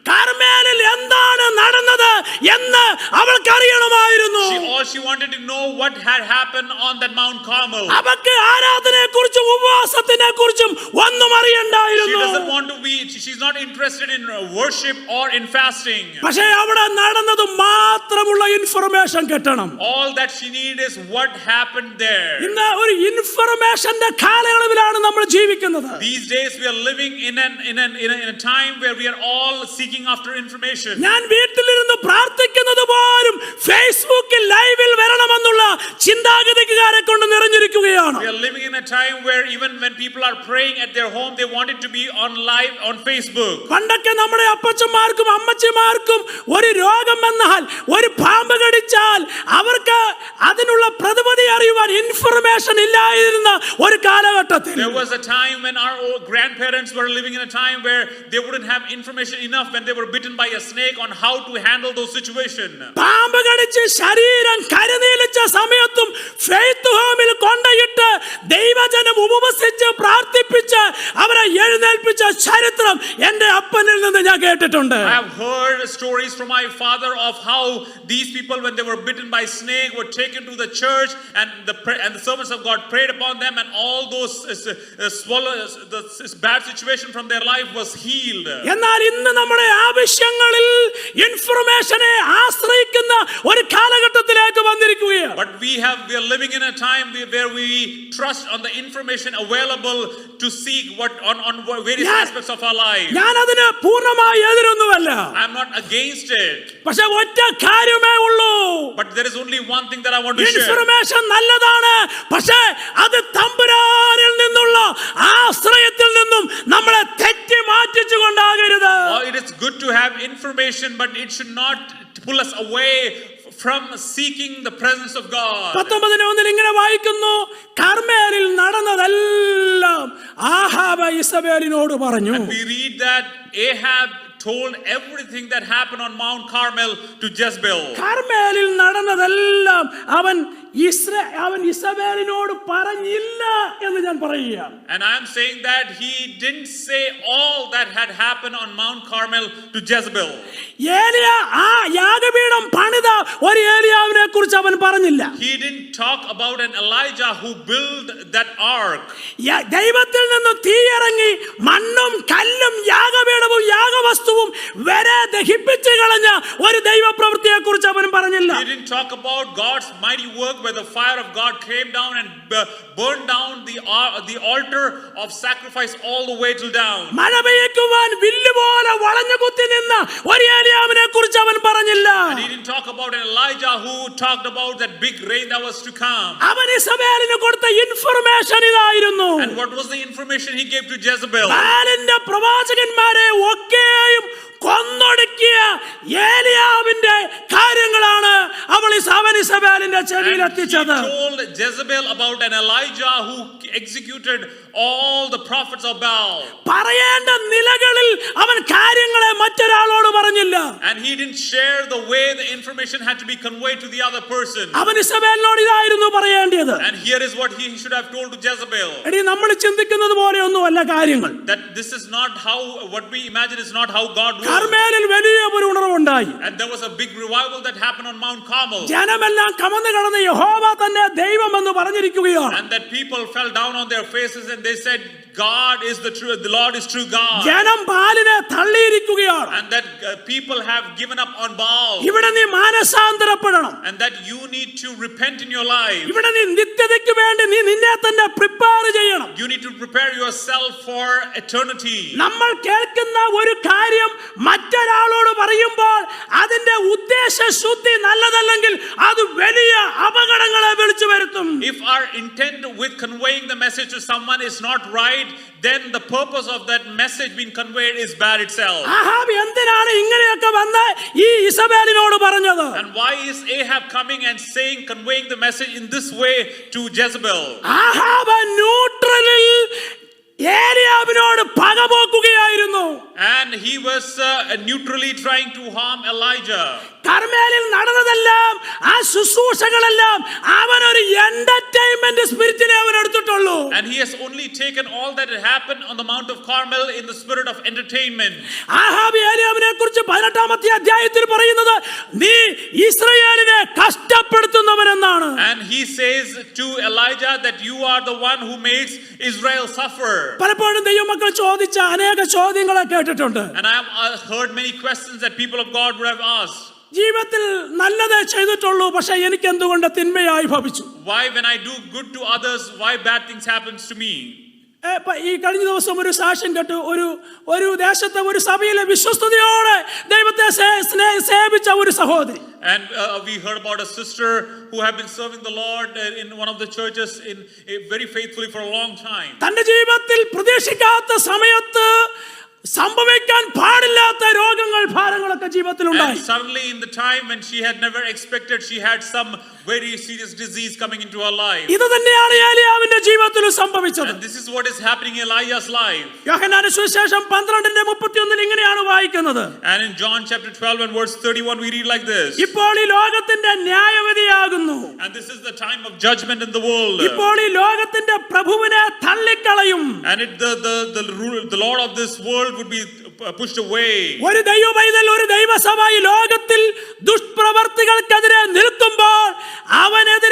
കർമേലിൽ എന്താണ് നടന്നത് എന്ന് അവൾക്ക് അറിയണമായിരുന്നു. All she wanted to know what had happened on that Mount Carmel. അവൾക്ക് ആരാധനയെക്കുറിച്ചും ഉപവാസത്തിനെക്കുറിച്ചും ഒന്നും She അറിയണ്ടായിരുന്നു. doesn't want to be, she's not interested in worship or in fasting. പക്ഷേ അവിടെ നടന്നത് മാത്രമുള്ള ഇൻഫർമേഷൻ കിട്ടണം. All that she needs is what happened there. ഇന്ന് ഒരു ഇൻഫർമേഷന്റെ കാലയളവിലാണ് നമ്മൾ ജീവിക്കുന്നത്. These days we are living in a time where we are all seeking after information. ഞാൻ വീട്ടിലിരുന്ന് പ്രാർത്ഥിക്കുന്നത് പോലും ഫേസ്ബുക്കിൽ ലൈവിൽ വരണമെന്നുള്ള ചിന്താഗതിക്കാരെ കൊണ്ട് നിറഞ്ഞിരിക്കുകയാണ്. We are living in a time where even when people are praying at their home, they want it to be on live on Facebook. പണ്ടൊക്കെ നമ്മുടെ അപ്പച്ചന്മാർക്കും അമ്മച്ചിമാർക്കും ഒരു രോഗം വന്നാൽ ഒരു പാമ്പ് കടിച്ചാൽ അവർക്ക് അതിനുള്ള പ്രതിവിധി അറിയുവാൻ ഇൻഫർമേഷൻ ഇല്ലായിരുന്ന ഒരു കാലഘട്ടത്തിൽ There was a time when our old grandparents were living in a time where they wouldn't have information enough when they were bitten by a snake on how to handle those situations. പാമ്പ് കടിച്ച് ശരീരം കരനീലിച്ച സമയത്തും ഫെയ്ത്ത് ഹോമിൽ കൊണ്ടയിട്ട് ദൈവജനം ഉപവസിച്ച് പ്രാർത്ഥിപ്പിച്ച് അവരെ എഴുന്നേൽപ്പിച്ച ചരിത്രം എന്റെ അപ്പനിൽ നിന്ന് ഞാൻ കേട്ടിട്ടുണ്ട്. I have heard stories from my father of how these people, when they were bitten by snake, were taken to the church, and the servants of God prayed upon them, and all those the bad situation from their life was healed. എന്നാൽ ഇന്ന് നമ്മുടെ ആവശ്യങ്ങളിൽ ഇൻഫർമേഷനെ ആശ്രയിക്കുന്ന ഒരു കാലഘട്ടത്തിലേക്ക് വന്നിരിക്കുകയാണ്. But we are living in a time where we trust on the information available to seek what on various aspects of our life. ഞാൻ അതിന് പൂർണ്ണമായി എതിരൊന്നുമല്ല. I am not against it. പക്ഷേ ഒറ്റ കാര്യമേ ഉള്ളൂ. But there is only one thing that I want to share. Information നല്ലതാണ്, പക്ഷേ അത് തമ്പുരാനിൽ നിന്നുള്ള ആശ്രയത്തിൽ നിന്നും നമ്മളെ തെറ്റി മാറ്റിച്ചുകൊണ്ടാകരുത്. It is good to have information, but it should not pull us away from seeking the presence of God. 19:1 ഇങ്ങനെ വായിക്കുന്നു, കർമ്മേലിൽ നടന്നതെല്ലാം ആഹാബ് ഇസബേലിനോട് പറഞ്ഞു. And we read that Ahab told everything that happened on Mount Carmel to Jezebel. കർമ്മേലിൽ നടന്നതെല്ലാം അവൻ ഇസബേലിനോട് പറഞ്ഞില്ല എന്ന് ഞാൻ പറയുകയാണ്. And I am saying that he didn't say all that had happened on Mount Carmel to Jezebel. ഏലിയ ആ യാഗപീഠം പണിത ഒരു ഏലിയാവിനെ കുറിച്ച് അവൻ പറഞ്ഞില്ല. He didn't talk about an Elijah who built that ark. ദൈവത്തിൽ നിന്ന് തീയിറങ്ങി മണ്ണും കല്ലും യാഗപീഠവും യാഗവസ്തുവും വരെ ദഹിപ്പിച്ചു കളഞ്ഞ ഒരു ദൈവപ്രവൃത്തിയെ കുറിച്ച് അവൻ പറഞ്ഞില്ല. He didn't talk about God's mighty work where the fire of God came down and burned down the altar of sacrifice all the way till down. മഴ പെയ്യിക്കുവാൻ വില്ല് പോലെ വളഞ്ഞു കുത്തി നിന്ന ഒരു ഏലിയാവിനെ കുറിച്ച് അവൻ പറഞ്ഞില്ല. And he didn't talk about an Elijah who talked about that big rain that was to come. അവൻ ഇസബേലിന് കൊടുത്ത ഇൻഫർമേഷൻ ഇതായിരുന്നു. And what was the information he gave to Jezebel? ബാലിന്റെ പ്രവാചകന്മാരെ ഒക്കെയും കൊന്നൊടുക്കിയ ഏലിയാവിന്റെ കാര്യങ്ങളാണ് അവൾ ഇസബേലിന്റെ ചെവിയിൽ എത്തിച്ചത്. He told Jezebel about an Elijah who executed all the prophets of Baal. പറയേണ്ട നിലകളിൽ അവൻ കാര്യങ്ങളെ മറ്റൊരാളോട് പറഞ്ഞില്ല. And he didn't share the way the information had to be conveyed to the other person. അവൻ ഇസബേലിനോട് ഇതായിരുന്നു പറയേണ്ടത്. And here is what he should have told to Jezebel. എടി, നമ്മൾ ചിന്തിക്കുന്നത് പോലെയൊന്നുമല്ല കാര്യങ്ങൾ. That this is not how what we imagine is not how God works. കർമ്മേലിൽ വലിയ ഒരു ഉണർവുണ്ടായി. And there was a big revival that happened on Mount Carmel. ജനമെല്ലാം കമന്നു കടന്ന് യഹോവ തന്നെ ദൈവമെന്ന് പറഞ്ഞിരിക്കുകയാണ്. And that people fell down on their faces and they said, God is the Lord is true God. ജനം ബാലിനെ തള്ളിയിരിക്കുകയാണ്. And that people have given up on Baal. ഇവിടെ നീ മാനസാന്തരപ്പെടണം. And that you need to repent in your life. ഇവിടെ നീ നിത്യതയ്ക്ക് വേണ്ടി നീ നിന്നെ തന്നെ പ്രിപ്പയർ ചെയ്യണം. You need to prepare yourself for eternity. നമ്മൾ കേൾക്കുന്ന ഒരു കാര്യം മറ്റൊരാളോട് പറയുമ്പോൾ അതിന്റെ ഉദ്ദേശശുദ്ധി നല്ലതല്ലെങ്കിൽ അത് വലിയ അപകടങ്ങളെ വിളിച്ചു വരുത്തും. If our intent with conveying the message to someone is not right, then the purpose of that message being conveyed is bad itself. Ahab എന്തിനാണ് ഇങ്ങനെയൊക്കെ വന്ന് ഈ ഇസബേലിനോട് പറഞ്ഞത്? And why is Ahab coming and saying, conveying the message in this way to Jezebel? Ahab ന്യൂട്രലിൽ ഏലിയാവിനോട് പകപോക്കുകയായിരുന്നു. And he was neutrally trying to harm Elijah. കർമ്മേലിൽ നടന്നതെല്ലാം ആ ശുശ്രൂഷകളെല്ലാം അവൻ ഒരു എന്റർടൈൻമെന്റ് സ്പിരിറ്റിനെ അവൻ എടുത്തിട്ടുള്ളൂ. And he has only taken all that had happened on the Mount of Carmel in the spirit of entertainment. Ahab ഏലിയാവിനെ കുറിച്ച് 18-ാമത്തെ അധ്യായത്തിൽ പറയുന്നത് നീ ഇസ്രായേലിനെ കഷ്ടപ്പെടുത്തുന്നവനെന്നാണ്. And he says to Elijah that you are the one who makes Israel suffer. പലപ്പോഴും ദൈവമക്കൾ ചോദിച്ച അനേക ചോദ്യങ്ങളെ കേട്ടിട്ടുണ്ട്. And I have heard many questions that people of God would have asked. ജീവിതത്തിൽ നല്ലതേ ചെയ്തിട്ടുള്ളൂ, പക്ഷെ എനിക്ക് എന്തുകൊണ്ട് തിന്മയായി ഭവിച്ചു? Why when I do good to others, why bad things happens to me? ഈ കഴിഞ്ഞ ദിവസം ഒരു സാക്ഷ്യം കേട്ടു. ഒരു ദേശത്തെ ഒരു സഭയിലെ വിശ്വസ്തയോടെ ദൈവത്തെ സേവിച്ച ഒരു സഹോദരി. And we heard about a sister who have been serving the Lord in one of the churches very faithfully for a long time. തന്റെ ജീവിതത്തിൽ പ്രതീക്ഷിക്കാത്ത സമയത്ത് സംഭവിക്കാൻ പാടില്ലാത്ത രോഗങ്ങൾ ഭാരങ്ങളൊക്കെ ജീവിതത്തിൽ ഉണ്ടായി. And suddenly in the time when she had never expected, she had some very serious disease coming into her life. ഇത് തന്നെയാണ് ഏലിയാവിന്റെ ജീവിതത്തിൽ സംഭവിച്ചത്. And this is what is happening in Elijah's life. യോഹന്നാന്റെ സുവിശേഷം 12:31 ഇങ്ങനെയാണ് വായിക്കുന്നത്. And in John chapter 12 and verse 31 we read like this. ഇപ്പോൾ ഈ ലോകത്തിന്റെ ന്യായവിധിയാകുന്നു. And this is the time of judgment in the world. ഇപ്പോൾ ഈ ലോകത്തിന്റെ പ്രഭുവിനെ തള്ളിക്കളയും. And the Lord of this world would be pushed away. ഒരു ദൈവപൈതൽ ഒരു ദൈവസഭ ഈ ലോകത്തിൽ ദുഷ്പ്രവർത്തികൾക്കെതിരെ നിൽക്കുമ്പോൾ അവനെതിരെ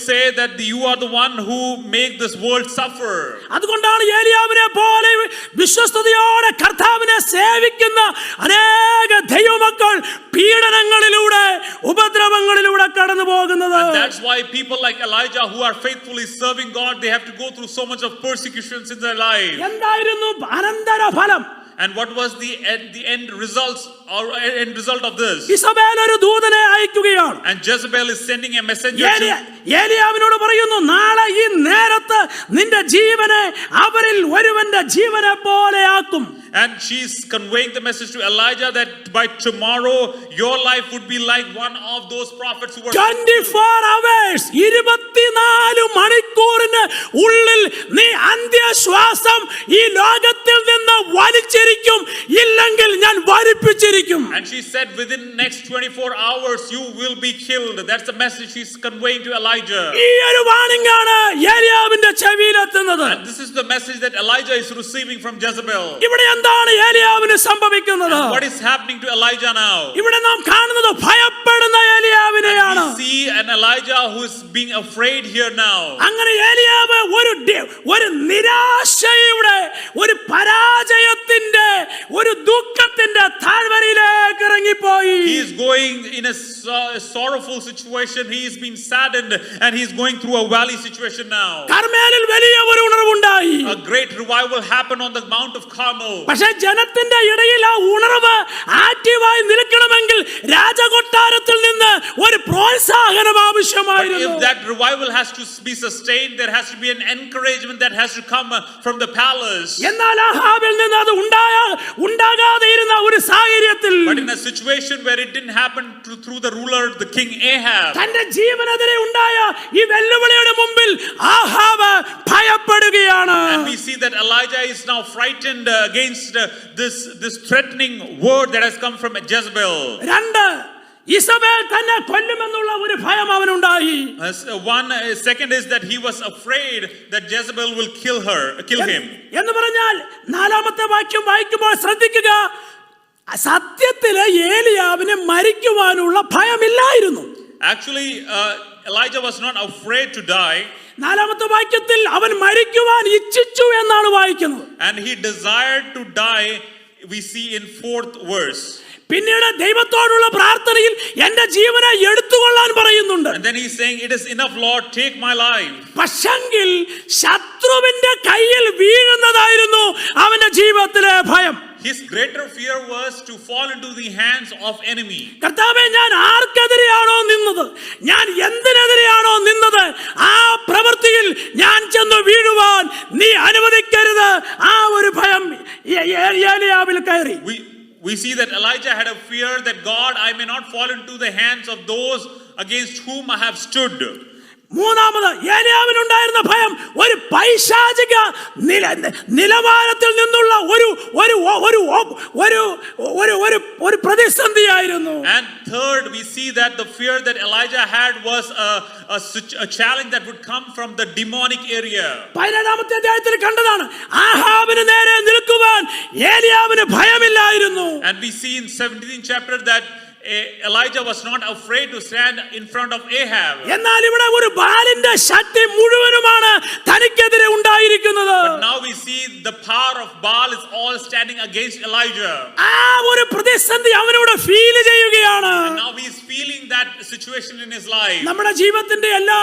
say that you are the one who make this world suffer. അതുകൊണ്ടാണ് ഏലിയാവിനെ പോലെ വിശ്വസ്തയോടെ കർത്താവിനെ സേവിക്കുന്ന അനേക ദൈവമക്കൾ പീഡനങ്ങളിലൂടെ ഉപദ്രവങ്ങളിലൂടെ കടന്നു പോകുന്നത്. And that's why people like Elijah who are faithfully serving God, they have to go through so much of persecutions in their life. എന്തായിരുന്നു അനന്തരഫലം? And what was the end results or end result of this? Jezebel ഒരു ദൂതനെ അയക്കുകയാണ്. And Jezebel is sending a messenger ഏലിയാവിനോട് പറയുന്നു, നാളെ ഈ നേരത്ത് നിന്റെ ജീവനെ അവരിൽ ഒരുവന്റെ ജീവനെ പോലെ ആക്കും. And she's conveying the message to Elijah that by tomorrow your life would be like one of those prophets who were 24 hours 24 മണിക്കൂറിന് ഉള്ളിൽ നീ അന്ത്യശ്വാസം ഈ ലോകത്തിൽ നിന്ന് വലിച്ചിരിക്കും, ഇല്ലെങ്കിൽ ഞാൻ വരിപ്പിച്ചിരിക്കും. And she said within next 24 hours you will be killed. That's the message she's conveying to Elijah. ഈ ഒരു വാണിംഗ് ആണ് ഏലിയാവിന്റെ ചെവിയിലെത്തുന്നത്. And this is the message that Elijah is receiving from Jezebel. ഇവിടെ എന്താണ് ഏലിയാവിന് സംഭവിക്കുന്നത്? And what is happening to Elijah now? ഇവിടെ നാം കാണുന്നത് ഭയപ്പെടുന്ന ഏലിയാവിനെയാണ്. We see an Elijah who is being afraid here now. അങ്ങനെ ഏലിയാവ് ഒരു നിരാശയുടെ, ഒരു പരാജയത്തിന്റെ, ഒരു ദുഃഖത്തിന്റെ താഴ്വരയിലേക്ക് ഇറങ്ങിപ്പോയി. He is going in a sorrowful situation. He is being saddened and he is going through a valley situation now. കർമ്മേലിൽ വലിയ ഒരു ഉണർവുണ്ടായി. A great revival happened on the Mount of Carmel. പക്ഷേ ജനത്തിന്റെ ഇടയിൽ ആ ഉണർവ് ആക്റ്റീവായി നിൽക്കണമെങ്കിൽ രാജകൊട്ടാരത്തിൽ നിന്ന് ഒരു പ്രോത്സാഹനം But ആവശ്യമായിരുന്നു. if that revival has to be sustained, there has to be an encouragement that has to come from the palace. എന്നാൽ ആഹാബിൽ നിന്ന് അത് ഉണ്ടാകാതെ ഇരുന്ന ഒരു സാഹചര്യത്തിൽ But in a situation where it didn't happen through the ruler, the king Ahab, തന്റെ ജീവനെതിരെ ഉണ്ടായ ഈ വെല്ലുവിളിയുടെ മുമ്പിൽ Ahab ഭയപ്പെടുകയാണ്. and we see that Elijah is now frightened against this threatening word that has come from Jezebel. രണ്ട്, ഇസബേൽ തന്നെ കൊല്ലുമെന്നുള്ള ഒരു ഭയം അവനുണ്ടായി. Second is that he was afraid that Jezebel will kill him. എന്ന് പറഞ്ഞാൽ നാലാമത്തെ വാക്യം വായിക്കുമ്പോൾ ശ്രദ്ധിക്കുക, സത്യത്തില് ഏലിയാവിന് മരിക്കുവാനുള്ള ഭയമില്ലായിരുന്നു. Actually, Elijah was not afraid to die. നാലാമത്തെ വാക്യത്തിൽ അവൻ മരിക്കുവാൻ ഇച്ഛിച്ചു എന്നാണ് വായിക്കുന്നത്. And he desired to die, we see in 4th verse. പിന്നീട് ദൈവത്തോടുള്ള പ്രാർത്ഥനയിൽ എന്റെ ജീവനെ എടുത്തുകൊള്ളാൻ പറയുന്നുണ്ട്. And then he's saying, it is enough, Lord, take my life. പക്ഷെങ്കിൽ ശത്രുവിന്റെ കയ്യിൽ വീഴുന്നതായിരുന്നു അവന്റെ ജീവിതത്തിലെ ഭയം. His greater fear was to fall into the hands of enemy. കർത്താവേ, ഞാൻ ആർക്കെതിരെയാണോ നിന്നത്, ഞാൻ എന്തിനെതിരെയാണോ നിന്നത്, ആ പ്രവൃത്തിയിൽ ഞാൻ ചെന്ന് വീഴുവാൻ നീ അനുവദിക്കരുത്. ആ ഒരു ഭയം ഏലിയാവിൽ കയറി. We see that Elijah had a fear that God, I may not fall into the hands of those against whom I have stood. മൂന്നാമത് ഏലിയാവിനുണ്ടായിരുന്ന ഭയം ഒരു പൈശാചിക നിലവാരത്തിൽ നിന്നുള്ള ഒരു പ്രതിസന്ധിയായിരുന്നു. And third, we see that the fear that Elijah had was a challenge that would come from the demonic area. 17ാമത്തെ അധ്യായത്തിൽ കണ്ടതാണ്, ആഹാബിന് നേരെ നിൽക്കുവാൻ ഏലിയാവിന് ഭയമില്ലായിരുന്നു. And we see in 17th chapter that Elijah was not afraid to stand in front of Ahab. എന്നാൽ ഇവിടെ ഒരു ബാലിന്റെ ശക്തി മുഴുവനുമാണ് തനിക്കെതിരെ ഉണ്ടായിരിക്കുന്നത്. But now we see the power of Baal is all standing against Elijah. ആ ഒരു പ്രതിസന്ധി അവനോട് ഫീൽ ചെയ്യുകയാണ്. And now he is feeling that situation in his life. നമ്മുടെ ജീവിതത്തിന്റെ എല്ലാ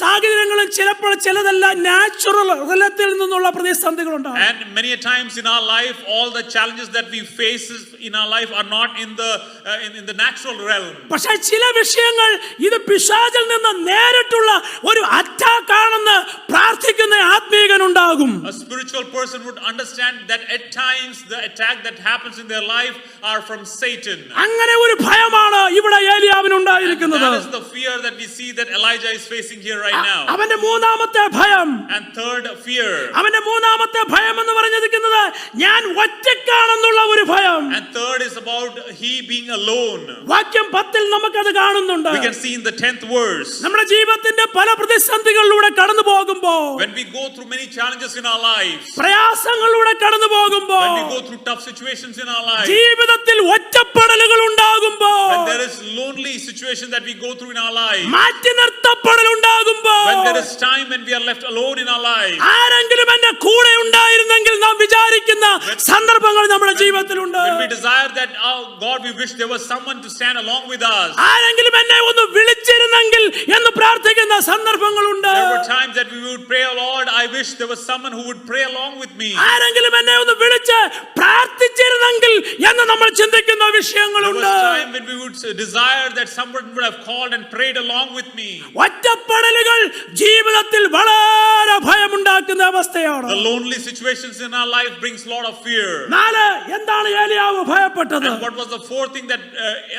സാഹചര്യങ്ങളും ചിലപ്പോൾ ചിലതെല്ലാം നാച്ചുറൽ തലത്തിൽ നിന്നുള്ള പ്രതിസന്ധികളുണ്ടാകും. And many a times in our life, all the challenges that we face in our life are not in the natural realm. പക്ഷേ ചില വിഷയങ്ങൾ ഇത് പിശാചിൽ നിന്ന് നേരിട്ടുള്ള ഒരു അറ്റാക്ക് ആണെന്ന് പ്രാർത്ഥിക്കുന്ന ആത്മീയനുണ്ടാകും. A spiritual person would understand that at times the attack that happens in their life are from Satan. അങ്ങനെ ഒരു ഭയമാണ് ഇവിടെ ഏലിയാവിന് ഉണ്ടായിരിക്കുന്നത്. That is the fear that we see that Elijah is facing here right now. അവന്റെ മൂന്നാമത്തെ ഭയം, And third fear. അവന്റെ മൂന്നാമത്തെ ഭയം എന്ന് പറഞ്ഞിരിക്കുന്നത് ഞാൻ ഒറ്റയ്ക്കാണെന്നുള്ള ഒരു ഭയം. And third is about he being alone. വാക്യം 10 നമുക്കത് കാണുന്നുണ്ട്. We can see in the 10th verse. നമ്മുടെ ജീവിതത്തിന്റെ പല പ്രതിസന്ധികളിലൂടെ കടന്നു പോകുമ്പോൾ, When we go through many challenges in our lives, പ്രയാസങ്ങളിലൂടെ കടന്നു പോകുമ്പോൾ, when we go through tough situations in our lives, ജീവിതത്തിൽ ഒറ്റപ്പെടലുകൾ ഉണ്ടാകുമ്പോൾ, when there is lonely situation that we go through in our life, മാറ്റി നിർത്തപ്പെടൽ ഉണ്ടാകുമ്പോൾ, when there is time when we are left alone in our life, ആരെങ്കിലും എന്റെ കൂടെ ഉണ്ടായിരുന്നെങ്കിൽ നാം വിചാരിക്കുന്ന സന്ദർഭങ്ങൾ നമ്മുടെ ജീവിതത്തിലുണ്ട്. when we desire that, oh God, we wish there was someone to stand along with us. ആരെങ്കിലും എന്നെ ഒന്ന് വിളിച്ചിരുന്നെങ്കിൽ എന്ന് പ്രാർത്ഥിക്കുന്ന സന്ദർഭങ്ങളുണ്ട്. There were times that we would pray, oh Lord, I wish there was someone who would pray along with me. ആരെങ്കിലും എന്നെ ഒന്ന് വിളിച്ച് പ്രാർത്ഥിച്ചിരുന്നെങ്കിൽ എന്ന് നമ്മൾ ചിന്തിക്കുന്ന There was വിഷയങ്ങളുണ്ട്. time when we would desire that someone would have called and prayed along with me. ഒറ്റപ്പെടലുകൾ ജീവിതത്തിൽ വളരെ ഭയമുണ്ടാക്കുന്ന അവസ്ഥയാണ്. The lonely situations in our life brings a lot of fear. നാല്, എന്താണ് ഏലിയാവ് ഭയപ്പെട്ടത്? And what was the fourth thing that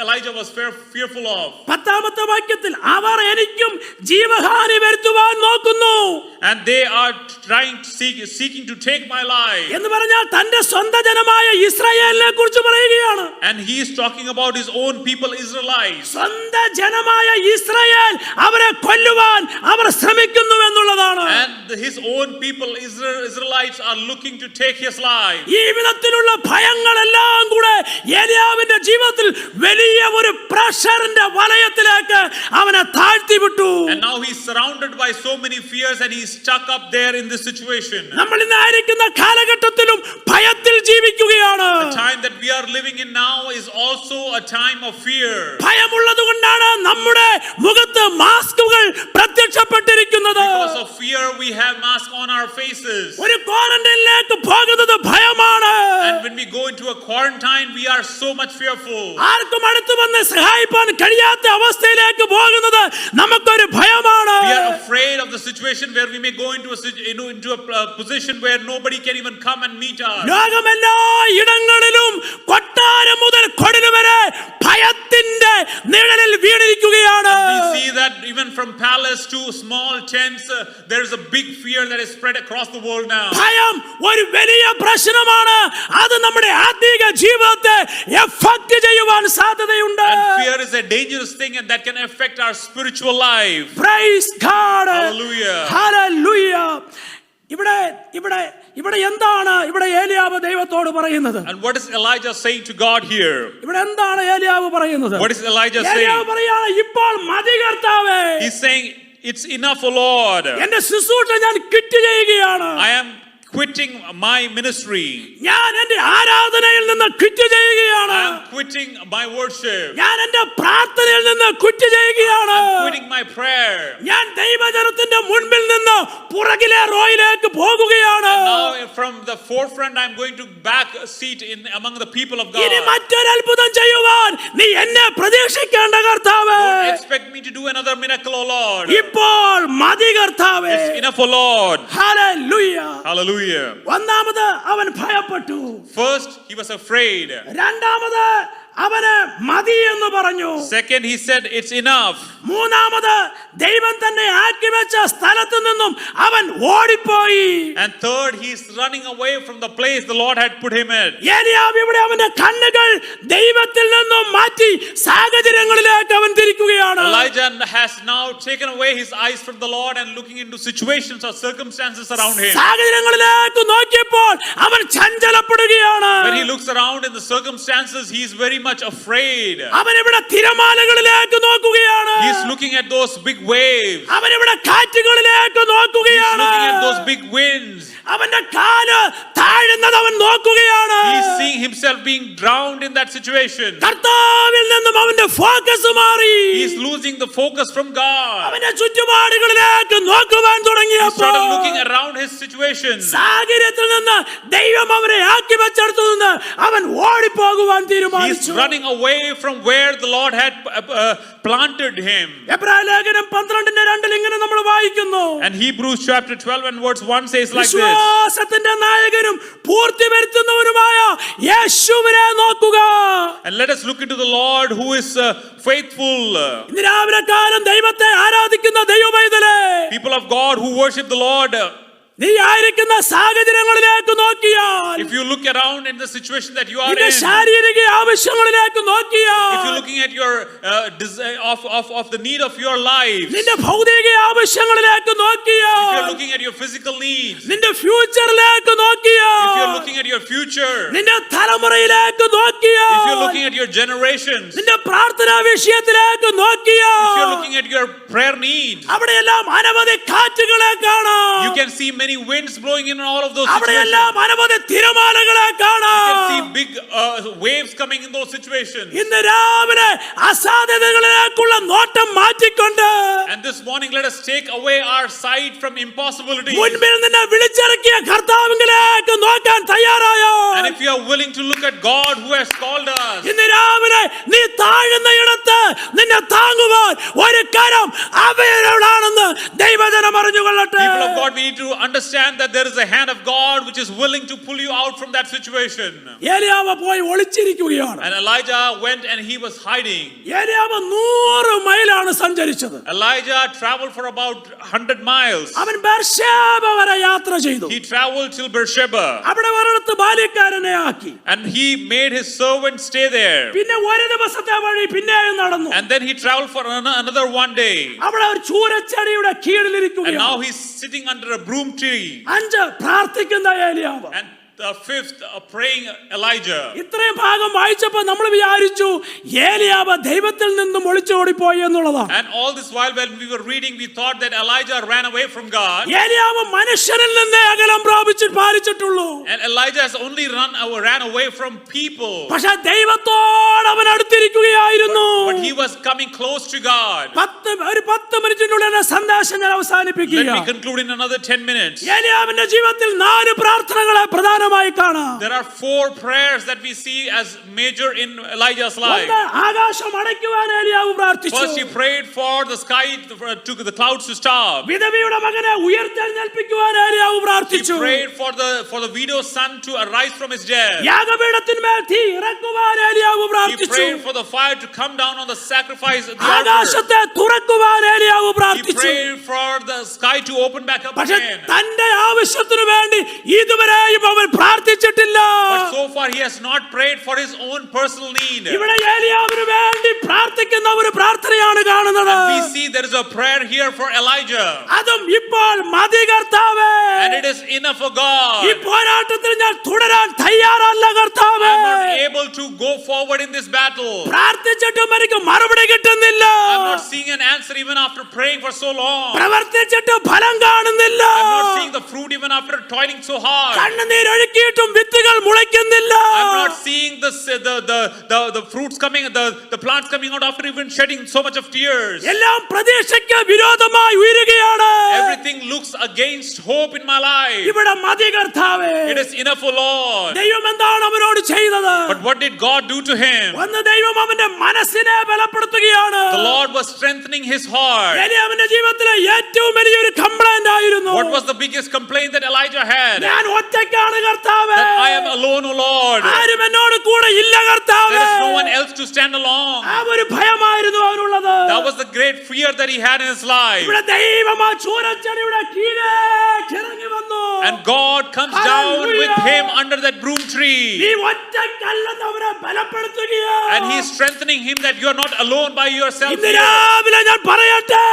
Elijah was fearful of? 10ാമത്തെ വാക്യത്തിൽ അവർ എനിക്കും ജീവഹാനി വരുത്തുവാൻ നോക്കുന്നു And they are seeking to take my life. എന്ന് പറഞ്ഞാൽ തന്റെ സ്വന്തം ജനമായ ഇസ്രായേലിനെ കുറിച്ച് പറയുകയാണ്. And he is talking about his own people, Israelites. സ്വന്തം ജനമായ ഇസ്രായേൽ അവരെ കൊല്ലുവാൻ അവർ ശ്രമിക്കുന്നു എന്നുള്ളതാണ്. And his own people, Israelites, are looking to take his life. ഈ വിധത്തിലുള്ള ഭയങ്ങളെല്ലാം കൂടെ ഏലിയാവിന്റെ ജീവിതത്തിൽ വലിയ ഒരു പ്രഷറിന്റെ വലയത്തിലേക്ക് അവനെ താഴ്ത്തി വിട്ടു. And now he's surrounded by so many fears and he's stuck up there in this situation. നമ്മൾ ഇന്നായിരിക്കുന്ന കാലഘട്ടത്തിലും ഭയത്തിൽ ജീവിക്കുകയാണ്. The time that we are living in now is also a time of fear. ഭയമുള്ളത് കൊണ്ടാണ് നമ്മുടെ മുഖത്ത് മാസ്കുകൾ പ്രത്യക്ഷപ്പെട്ടിരിക്കുന്നത്. Because of fear, we have masks on our faces. ഒരു ക്വാറന്റൈനിലേക്ക് പോകുന്നത് ഭയമാണ്. And when we go into a quarantine, we are so much fearful. ആർക്കും അടുത്ത് വന്ന് സഹായിപ്പാൻ കഴിയാത്ത അവസ്ഥയിലേക്ക് പോകുന്നത് നമുക്കൊരു ഭയമാണ്. We are afraid of the situation where we may go into a position where nobody can even come and meet us. ലോകമെല്ലാ ഇടങ്ങളിലും കൊട്ടാരം മുതൽ കൊടില് വരെ ഭയത്തിന്റെ നിഴലിൽ വീണിരിക്കുകയാണ്. We see that even from palace to small tents, there is a big fear that is spread across the world now. ഭയം ഒരു വലിയ പ്രശ്നമാണ്. അത് നമ്മുടെ ആത്മീക ജീവിതത്തെ എഫക്ട് ചെയ്യുവാൻ സാധ്യതയുണ്ട്. And fear is a dangerous thing and that can affect our spiritual life. Praise God. Hallelujah. Hallelujah. ഇവിടെ എന്താണ് ഇവിടെ ഏലിയാവ് ദൈവത്തോട് പറയുന്നത്? And what is Elijah saying to God here? ഇവിടെ എന്താണ് ഏലിയാവ് പറയുന്നത്? What is Elijah ഏലിയാവ് saying? പറയാണ്, ഇപ്പോൾ മതി കർത്താവേ, He's saying, it's enough, O Lord. എന്റെ ശുശ്രൂഷ ഞാൻ ക്വിറ്റ് ചെയ്യുകയാണ്. I am quitting my ministry. ഞാൻ എന്റെ ആരാധനയിൽ നിന്ന് ക്വിറ്റ് ചെയ്യുകയാണ്. I am quitting my worship. ഞാൻ എന്റെ പ്രാർത്ഥനയിൽ നിന്ന് ക്വിറ്റ് ചെയ്യുകയാണ്. I'm quitting my prayer. ഞാൻ ദൈവജനത്തിന്റെ മുൻപിൽ നിന്ന് പുറകിലെ റോയിലേക്ക് പോകുകയാണ്. Now from the forefront I'm going to back seat in among the people of God. ഇനി മറ്റൊരു അത്ഭുതം ചെയ്യുവാൻ നീ എന്നെ പ്രതീക്ഷിക്കേണ്ട കർത്താവേ. Don't expect me to do another miracle, O Lord. ഇപ്പോൾ മതി കർത്താവേ. It's enough, O Lord. Hallelujah. Hallelujah. ഒന്നാമത് അവൻ ഭയപ്പെട്ടു. First, he was afraid. രണ്ടാമത് അവന് മതി എന്ന് പറഞ്ഞു. Second, he said, it's enough. മൂന്നാമത് ദൈവം തന്നെ ആക്കി വെച്ച സ്ഥലത്തു നിന്നും അവൻ ഓടിപ്പോയി. And third, he's running away from the place the Lord had put him in. ഏലിയാവ് ഇവിടെ അവന്റെ കണ്ണുകൾ ദൈവത്തിൽ നിന്നും മാറ്റി സാഹചര്യങ്ങളിലേക്ക് അവൻ തിരിക്കുകയാണ്. Elijah has now taken away his eyes from the Lord and looking into situations or circumstances around him. സാഹചര്യങ്ങളിലേക്ക് നോക്കിയപ്പോൾ അവൻ ചഞ്ചലപ്പെടുകയാണ്. When he looks around in the circumstances, he is very much afraid. അവൻ ഇവിടെ തിരമാലകളിലേക്ക് നോക്കുകയാണ്. He is looking at those big waves. അവൻ ഇവിടെ കാറ്റുകളിലേക്ക് He is നോക്കുകയാണ്. looking at those big winds. അവന്റെ കാല് താഴുന്നത് അവൻ നോക്കുകയാണ്. He is seeing himself being drowned in that situation. കർത്താവിൽ നിന്നും അവന്റെ ഫോക്കസ് മാറി. He is losing the focus from God. അവന്റെ ചുറ്റുപാടുകളിലേക്ക് നോക്കുവാൻ He തുടങ്ങിയപ്പോൾ started looking around his situation. സാഹചര്യത്തിൽ നിന്ന് ദൈവം അവനെ ആക്കി വെച്ചെടുത്തു നിന്ന് അവൻ ഓടിപ്പോകുവാൻ He is തീരുമാനിച്ചു. running away from where the Lord had planted him. എബ്രായ ലേഖനം 12:2 ഇങ്ങനെ നമ്മൾ വായിക്കുന്നു. And Hebrews chapter 12 and verse 1 says like this. വിശ്വാസത്തിന്റെ നായകനും പൂർത്തി വരുത്തുന്നവനുമായ യേശുവിനെ നോക്കുക. And let us look into the Lord who is faithful. ഇന്ന് രാവിലെ കാലം ദൈവത്തെ ആരാധിക്കുന്ന ദൈവമൈതലേ, People of God who worship the Lord, നീ ആയിരിക്കുന്ന സാഹചര്യങ്ങളിലേക്ക് നോക്കിയാൽ, if you look around in the situation that you are നിന്റെ in, ശാരീരിക ആവശ്യങ്ങളിലേക്ക് നോക്കിയാൽ, if you're looking at your of the need of your life, നിന്റെ ഭൗതിക ആവശ്യങ്ങളിലേക്ക് if നോക്കിയാൽ, you're looking at your physical needs, നിന്റെ ഫ്യൂച്ചറിലേക്ക് if you're നോക്കിയാൽ, looking at your future, നിന്റെ തലമുറയിലേക്ക് if you're നോക്കിയാൽ, looking at your generations, നിന്റെ പ്രാർത്ഥനാ വിഷയത്തിലേക്ക് if you're നോക്കിയാൽ, looking at your prayer needs, അവിടെയെല്ലാം അനവധി കാറ്റുകളെ കാണാം, you can see many winds blowing in all of those situations. അവിടെയെല്ലാം അനവധി തിരമാലകളെ You can കാണാം. see big waves coming in those situations. ഇന്ന് രാവിലെ അസാധ്യതകളിലേക്കുള്ള നോട്ടം മാറ്റിക്കൊണ്ട് And this morning, let us take away our sight from impossibilities. മുൻപിൽ നിന്നെ വിളിച്ചിറക്കിയ കർത്താവിലേക്ക് നോക്കാൻ തയ്യാറായോ? And if you are willing to look at God who has called us, ഇന്ന് രാവിലെ നീ താഴുന്ന ഇടത്ത് നിന്നെ താങ്ങുവാൻ ഒരു കരം അവയിലാണെന്ന് ദൈവജനം അറിഞ്ഞുകൊള്ളട്ടെ. people of God, we need to understand that there is a hand of God which is willing to pull you out from that situation. ഏലിയാവ് പോയി ഒളിച്ചിരിക്കുകയാണ്. And Elijah went and he was hiding. ഏലിയാവ് 100 മൈലാണ് സഞ്ചരിച്ചത്. Elijah traveled for about 100 miles. അവൻ ബർശേബ വരെ യാത്ര ചെയ്തു. He traveled till Beersheba. അവിടെ ഒരിടത്ത് ബാല്യക്കാരനെ ആക്കി. And he made his servant stay there. പിന്നെ ഒരു ദിവസത്തെ വഴി പിന്നെയും നടന്നു. And then he traveled for another one day. അവിടെ ഒരു ചൂരച്ചെടിയുടെ And കീഴിലിരിക്കുകയാണ്. now he's sitting under a broom tree. 5 പ്രാർത്ഥിക്കുന്ന ഏലിയാവ്. And the 5th, praying Elijah. ഇത്രയും ഭാഗം വായിച്ചപ്പോൾ നമ്മൾ വിചാരിച്ചു ഏലിയാവ് ദൈവത്തിൽ നിന്നും ഒളിച്ചോടിപ്പോയി എന്നുള്ളതാണ്. And all this while when we were reading, we thought that Elijah ran away from God. ഏലിയാവ് മനുഷ്യരിൽ നിന്നേ അകലം പാലിച്ചിട്ടുള്ളൂ. And Elijah has only ran away from people. പക്ഷെ ദൈവത്തോട് അവൻ അടുത്തിരിക്കുകയായിരുന്നു. But he was coming close to God. ഒരു 10 മിനിറ്റിനുള്ളിൽ സന്ദേശം ഞാൻ Let അവസാനിപ്പിക്കുക. me conclude in another 10 minutes. ഏലിയാവിന്റെ ജീവിതത്തിൽ 4 പ്രാർത്ഥനകളെ പ്രധാനമായി കാണാം. There are 4 prayers that we see as major in Elijah's life. ഒന്ന്, ആകാശം അടയ്ക്കുവാൻ ഏലിയാവ് പ്രാർത്ഥിച്ചു. First, he prayed for the sky, to the clouds to stop. വിധവയുടെ മകനെ ഉയർത്തെഴുന്നേൽപ്പിക്കുവാൻ ഏലിയാവ് He പ്രാർത്ഥിച്ചു. prayed for the widow's son to arise from his death. യാഗപീഠത്തിന്മേൽ തീ ഇറക്കുവാൻ ഏലിയാവ് He പ്രാർത്ഥിച്ചു. prayed for the fire to come down on the sacrifice at the altar. ആകാശത്തെ തുറക്കുവാൻ ഏലിയാവ് He പ്രാർത്ഥിച്ചു. prayed for the sky to open back up പക്ഷെ again. തന്റെ ആവശ്യത്തിനു വേണ്ടി ഇതുവരെയും അവൻ പ്രാർത്ഥിച്ചിട്ടില്ല. But so far he has not prayed for his own personal need. ഇവിടെ ഏലിയാവിന് വേണ്ടി പ്രാർത്ഥിക്കുന്ന ഒരു പ്രാർത്ഥനയാണ് കാണുന്നത്. And we see there is a prayer here for Elijah. അതും ഇപ്പോൾ മതി കർത്താവേ, And it is enough for God. ഈ പോരാട്ടത്തിൽ ഞാൻ തുടരാൻ തയ്യാറല്ല I കർത്താവേ. am not able to go forward in this battle. പ്രാർത്ഥിച്ചിട്ടും എനിക്ക് മറുപടി കിട്ടുന്നില്ല. I am not seeing an answer even after praying for so long. പ്രവർത്തിച്ചിട്ട് ഫലം കാണുന്നില്ല. I am not seeing the fruit even after toiling so hard. കണ്ണുനീരൊഴുക്കിയിട്ടും വിത്തുകൾ മുളയ്ക്കുന്നില്ല. I am not seeing the fruits coming, the plants coming out after even shedding so much of tears. എല്ലാം പ്രതീക്ഷയ്ക്ക് വിരോധമായി ഉയരുകയാണ്. Everything looks against hope in my life. ഇവിടെ മതി കർത്താവേ. It is enough, O Lord. ദൈവം എന്താണ് അവനോട് ചെയ്തത്? But what did God do to him? ഒന്ന്, ദൈവം അവന്റെ മനസ്സിനെ ബലപ്പെടുത്തുകയാണ്. The Lord was strengthening his heart. ഏലിയാവിന്റെ ജീവിതത്തിലെ ഏറ്റവും വലിയൊരു കംപ്ലൈന്റ് ആയിരുന്നു, What was the biggest complaint that Elijah had? ഞാൻ ഒറ്റയ്ക്കാണ് കർത്താവേ. That I am alone, O Lord. ആരും എന്നോട് കൂടെ ഇല്ല കർത്താവേ. There is no one else to stand along. ആ ഒരു ഭയമായിരുന്നു അവനുള്ളത്. That was the great fear that he had in his life. ഇവിടെ ദൈവം ആ ചൂരച്ചെടിയുടെ കീഴേക്ക് ഇറങ്ങി വന്നു. And God comes down with him under that broom tree. നീ ഒറ്റയ്ക്കല്ലെന്ന് അവനെ ബലപ്പെടുത്തുകയാണ്. And he is strengthening him that you are not alone by yourself ഇന്ന് here. രാവിലെ ഞാൻ പറയട്ടെ,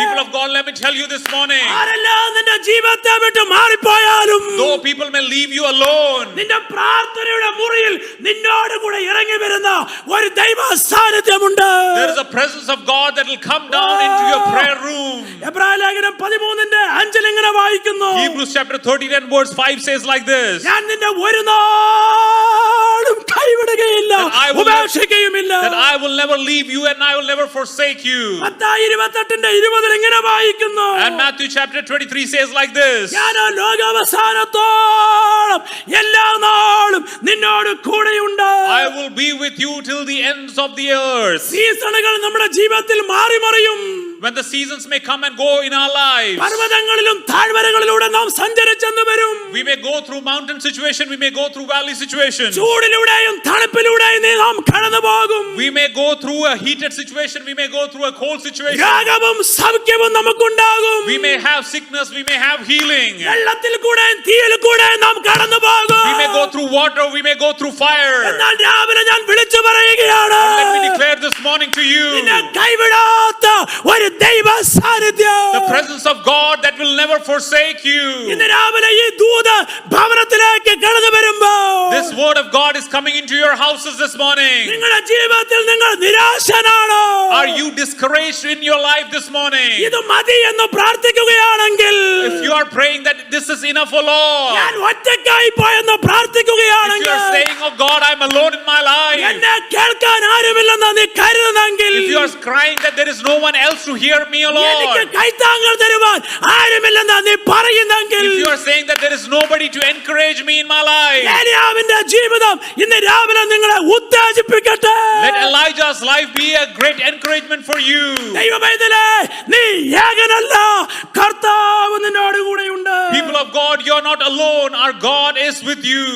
People of God, let me tell you this morning. ആരെല്ലാം നിന്റെ ജീവിതത്തെ വിട്ട് മാറിപ്പോയാലും, Though people may leave you alone, നിന്റെ പ്രാർത്ഥനയുടെ മുറിയിൽ നിന്നോട് കൂടെ ഇറങ്ങി വരുന്ന ഒരു ദൈവ സാന്നിധ്യമുണ്ട്. there is a presence of God that will come down into your prayer room. എബ്രായ ലേഖനം 13:5 ഇങ്ങനെ വായിക്കുന്നു, Hebrews chapter 13 and verse 5 says like this. ഞാൻ നിന്നെ ഒരു നാളും കൈവിടുകയില്ല, That I will ഉപേക്ഷിക്കുകയുമില്ല. That I will never leave you and I will never forsake you. Mathai 28:20 ഇങ്ങനെ വായിക്കുന്നു, And Matthew chapter 23 says like this. ഞാൻ ലോകാവസാനത്തോളം എല്ലാ നാളും നിന്നോട് കൂടെയുണ്ട്. I will be with you till the ends of the earth. സീസണുകൾ നമ്മുടെ ജീവിതത്തിൽ മാറി മറിയും. when the seasons may come and go in our lives. പർവ്വതങ്ങളിലും താഴ്വരകളിലൂടെ നാം സഞ്ചരിച്ചെന്ന് വരും. We may go through mountain situation, we may go through valley situation. ചൂടിലൂടെയും തണുപ്പിലൂടെയും നാം കടന്നു പോകും. We may go through a heated situation, we may go through a cold situation. രോഗവും സൗഖ്യവും നമുക്കുണ്ടാകും. We may have sickness, we may have healing. വെള്ളത്തിൽ കൂടെയും തീയിൽ കൂടെയും നാം കടന്നു പോകും. We may go through water, we may go through fire. എന്നാൽ രാവിലെ ഞാൻ വിളിച്ചു പറയുകയാണ്, Let me declare this morning to you, നിന്നെ കൈവിടാത്ത ഒരു ദൈവ സാന്നിധ്യം, the presence of God that will never forsake you. ഇന്ന് രാവിലെ ഈ ദൂത് ഭവനത്തിലേക്ക് കടന്നു വരുമ്പോൾ This word of God is coming into your houses this morning. നിങ്ങളുടെ ജീവിതത്തിൽ നിങ്ങൾ നിരാശനാണോ? Are you discouraged in your life this morning? ഇത് മതി എന്ന് പ്രാർത്ഥിക്കുകയാണെങ്കിൽ, If you are praying that this is enough, O Lord, ഞാൻ ഒറ്റയ്ക്കായി പോയെന്ന് if you പ്രാർത്ഥിക്കുകയാണെങ്കിൽ, are saying, oh God, I'm alone in my life, എന്നെ കേൾക്കാൻ ആരുമില്ലെന്ന് നീ കരുതുന്നെങ്കിൽ, if you are crying that there is no one else to hear me, O എനിക്ക് Lord, കൈത്താങ്ങൾ തരുവാൻ ആരുമില്ലെന്ന് നീ പറയുന്നെങ്കിൽ, if you are saying that there is nobody to encourage me in my life, ഏലിയാവിന്റെ ജീവിതം ഇന്ന് രാവിലെ നിങ്ങളെ ഉത്തേജിപ്പിക്കട്ടെ. let Elijah's life be a great encouragement for you. ദൈവമൈതലേ, നീ ഏകനല്ല, കർത്താവ് നിന്നോട് കൂടെയുണ്ട്. People of God, you are not alone. Our God is with you.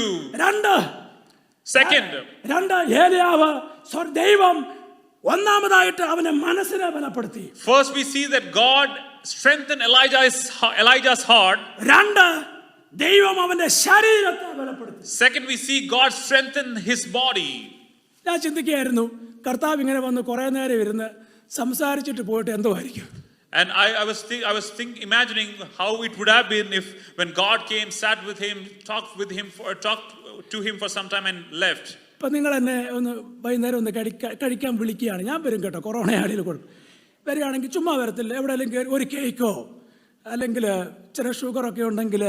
Second, ഏലിയാവ് ദൈവം ഒന്നാമതായിട്ട് അവന്റെ മനസ്സിനെ ബലപ്പെടുത്തി. first we see that God strengthened Elijah's heart. ദൈവം അവന്റെ ശരീരത്തെ ബലപ്പെടുത്തി. Second, we see God strengthened his body. ഞാൻ ചിന്തിക്കുകയായിരുന്നു, കർത്താവ് ഇങ്ങനെ വന്ന് കുറെ നേരം ഇരുന്ന് സംസാരിച്ചിട്ട് പോയിട്ട് എന്തുമായിരിക്കും. And I was imagining how it would have been if when God came, sat with him, talked to him for some time and left. ഇപ്പൊ നിങ്ങൾ എന്നെ ഒന്ന് വൈകുന്നേരം ഒന്ന് കഴിക്കാൻ വിളിക്കുകയാണ്, ഞാൻ വരും കേട്ടോ, കൊറോണ ആടിയിൽ കൊടുക്കും. വരികയാണെങ്കിൽ ചുമ്മാ വരത്തില്ല, എവിടെയെങ്കിലും ഒരു കേക്കോ അല്ലെങ്കിൽ ചില ഷുഗറൊക്കെ ഉണ്ടെങ്കിൽ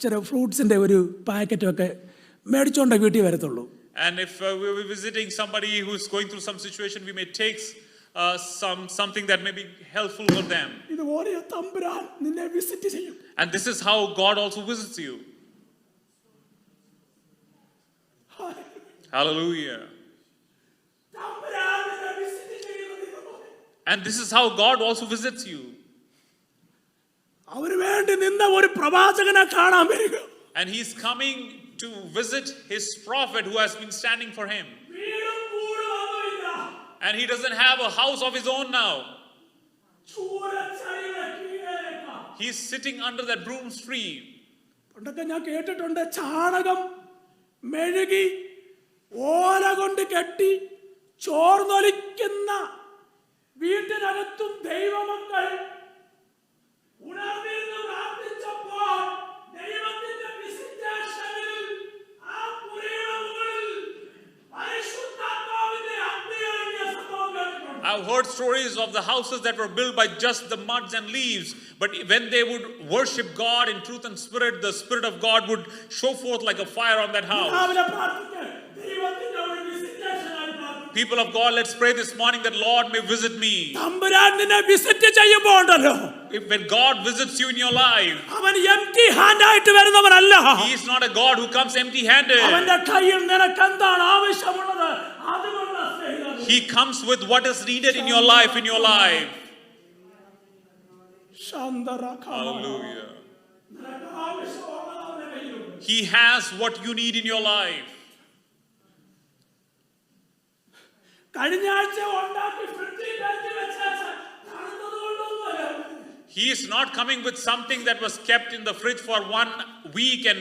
ചില ഫ്രൂട്ട്സിൻ്റെ ഒരു പാക്കറ്റൊക്കെ മേടിച്ചുകൊണ്ടേ വീട്ടിൽ വരത്തുള്ളൂ. And if we were visiting somebody who's going through some situation, we may take something that may be helpful for them. ഇതുപോലെ തമ്പുരാൻ നിന്നെ വിസിറ്റ് ചെയ്യും. And this is how God also visits you. Hallelujah. And this is how God also visits you. അവന് വേണ്ടി നിന്ന ഒരു പ്രവാചകനെ കാണാൻ വരിക. And he's coming to visit his prophet who has been standing for him. And he doesn't have a house of his own now. He's sitting under that broom tree. പണ്ടൊക്കെ ഞാൻ കേട്ടിട്ടുണ്ട്, ചാണകം മെഴുകി ഓല കൊണ്ട് കെട്ടി ചോർന്നൊലിക്കുന്ന വീട്ടിനകത്തും ദൈവമക്കൾ ഉണർന്നിരുന്ന് പ്രാർത്ഥിച്ചപ്പോൾ ദൈവത്തിന്റെ വിസിറ്റേഷനിൽ ആ പുരയുടെ മുകളിൽ പരിശുദ്ധാത്മാവിന്റെ അഗ്നി ഇറങ്ങിയ സംഭവം കേട്ടിട്ടുണ്ട്. I've heard stories of the houses that were built by just the muds and leaves, but when they would worship God in truth and spirit, the Spirit of God would show forth like a fire on that house. രാവിലെ പ്രാർത്ഥിക്കുക, ദൈവത്തിന്റെ ഒരു വിസിറ്റേഷൻ ആയി പ്രാർത്ഥിക്കുക. People of God, let's pray this morning that Lord may visit me. തമ്പുരാൻ നിന്നെ വിസിറ്റ് ചെയ്യുമ്പോൾ ഉണ്ടല്ലോ, When God visits you in your life, അവൻ empty hand ആയിട്ട് വരുന്നവനല്ല. He is not a God who comes empty-handed. അവന്റെ കയ്യിൽ നിനക്ക് എന്താണ് ആവശ്യമുള്ളത് അതുകൊണ്ട് സ്നേഹിതൻ. He comes with what is needed in your life, Hallelujah. നിനക്ക് ആവശ്യമുള്ളത് അവന്റെ കയ്യിലുണ്ട്. He has what you need in your life. കഴിഞ്ഞ ആഴ്ച ഉണ്ടാക്കി ഫ്രിഡ്ജിൽ കയറ്റി വെച്ചേച്ച് തണുത്തതുകൊണ്ടൊന്നുമല്ല. He is not coming with something that was kept in the fridge for 1 week and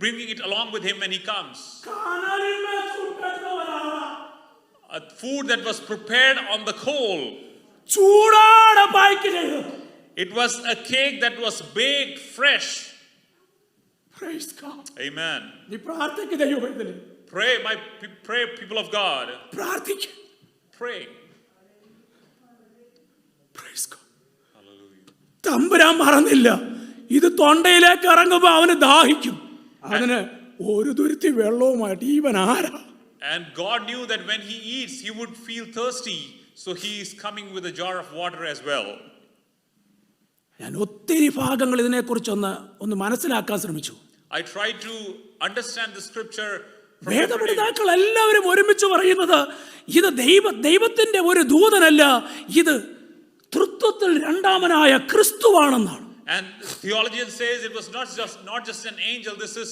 bringing it along with him when he comes. കനലിന്മേൽ ചുട്ടെടുത്തവനാണ്. A food that was prepared on the coal. ചൂടാടെ പായ്ക്ക് ചെയ്തു. It was a cake that was baked fresh. Praise God. Amen. നീ പ്രാർത്ഥിക്കുക ദൈവമേ. Pray, people of God. പ്രാർത്ഥിക്കുക. Pray. Praise God. Hallelujah. തമ്പുരാൻ മറന്നില്ല, ഇത് തൊണ്ടയിലേക്ക് ഇറങ്ങുമ്പോൾ അവന് ദാഹിക്കും. അതിന് ഒരു തുരുത്തി വെള്ളവുമായിട്ട് ഇവൻ ആരാ? And God knew that when he eats, he would feel thirsty. So he is coming with a jar of water as well. ഞാൻ ഒത്തിരി ഭാഗങ്ങൾ ഇതിനെക്കുറിച്ചൊന്ന് മനസ്സിലാക്കാൻ ശ്രമിച്ചു. I tried to understand the scripture. വേദപണ്ഡിതാക്കൾ എല്ലാവരും ഒരുമിച്ച് പറയുന്നത് ഇത് ദൈവത്തിന്റെ ഒരു ദൂതനല്ല, ഇത് തൃത്വ തൃത്വത്തിൽ രണ്ടാമനായ ക്രിസ്തുവാണെന്നാണ്. And theologian says it was not just an angel. This is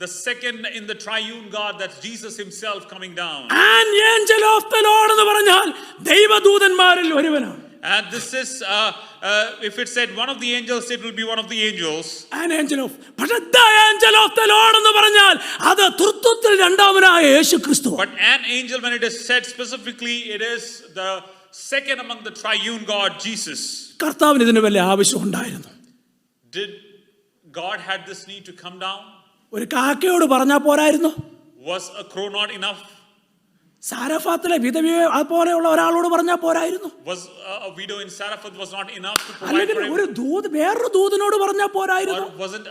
the second in the triune God. That's Jesus himself coming down. An angel of the Lord എന്ന് പറഞ്ഞാൽ ദൈവദൂതന്മാരിൽ ഒരുവനാണ്. And this is if it said one of the angels, it will be one of the angels. An angel of, പക്ഷേ the angel of the Lord എന്ന് പറഞ്ഞാൽ അത് തൃത്വത്തിൽ രണ്ടാമനായ യേശുക്രിസ്തു. But an angel, when it is said specifically, it is the second among the triune God, Jesus. കർത്താവിന് ഇതിന് വല്ല ആവശ്യം ഉണ്ടായിരുന്നു? Did God had this need to come down? ഒരു കാക്കയോട് പറഞ്ഞാൽ പോരായിരുന്നു? Was a crow not enough? സാരഫാത്തിലെ വിധവയെ അതുപോലെയുള്ള ഒരാളോട് പറഞ്ഞാൽ പോരായിരുന്നു? Was a widow in Sarephath was not enough to provide അല്ലെങ്കിൽ for him? ഒരു വേറൊരു ദൂതനോട് പറഞ്ഞാൽ പോരായിരുന്നു? Or wasn't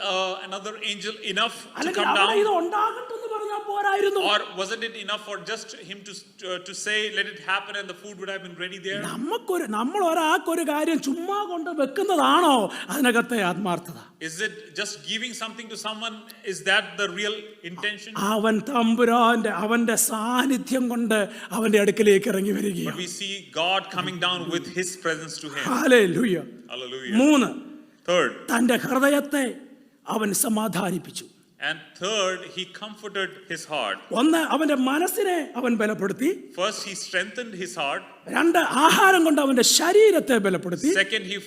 another angel enough to അല്ലെങ്കിൽ come അവിടെ ഇത് down? ഉണ്ടാകട്ടെന്ന് പറഞ്ഞാൽ പോരായിരുന്നു? Or wasn't it enough for just him to say, let it happen, and the food would have been ready there? നമ്മൾ ഒരാൾക്കൊരു കാര്യം ചുമ്മാ കൊണ്ട് വെക്കുന്നതാണോ അതിനകത്തെ ആത്മാർത്ഥത? Is it just giving something to someone? Is that the real intention? അവൻ തമ്പുരാന്റെ അവന്റെ സാന്നിധ്യം കൊണ്ട് അവന്റെ അടുക്കലേക്ക് ഇറങ്ങി But വരികയാണ്. we see God coming down with his presence to him. Hallelujah. Hallelujah. 3, Third, തന്റെ ഹൃദയത്തെ അവൻ സമാധാനിപ്പിച്ചു. and third, he comforted his heart. 1, അവന്റെ മനസ്സിനെ അവൻ ബലപ്പെടുത്തി. First, he strengthened his heart. 2, ആഹാരം കൊണ്ട് അവന്റെ ശരീരത്തെ ബലപ്പെടുത്തി. Second, he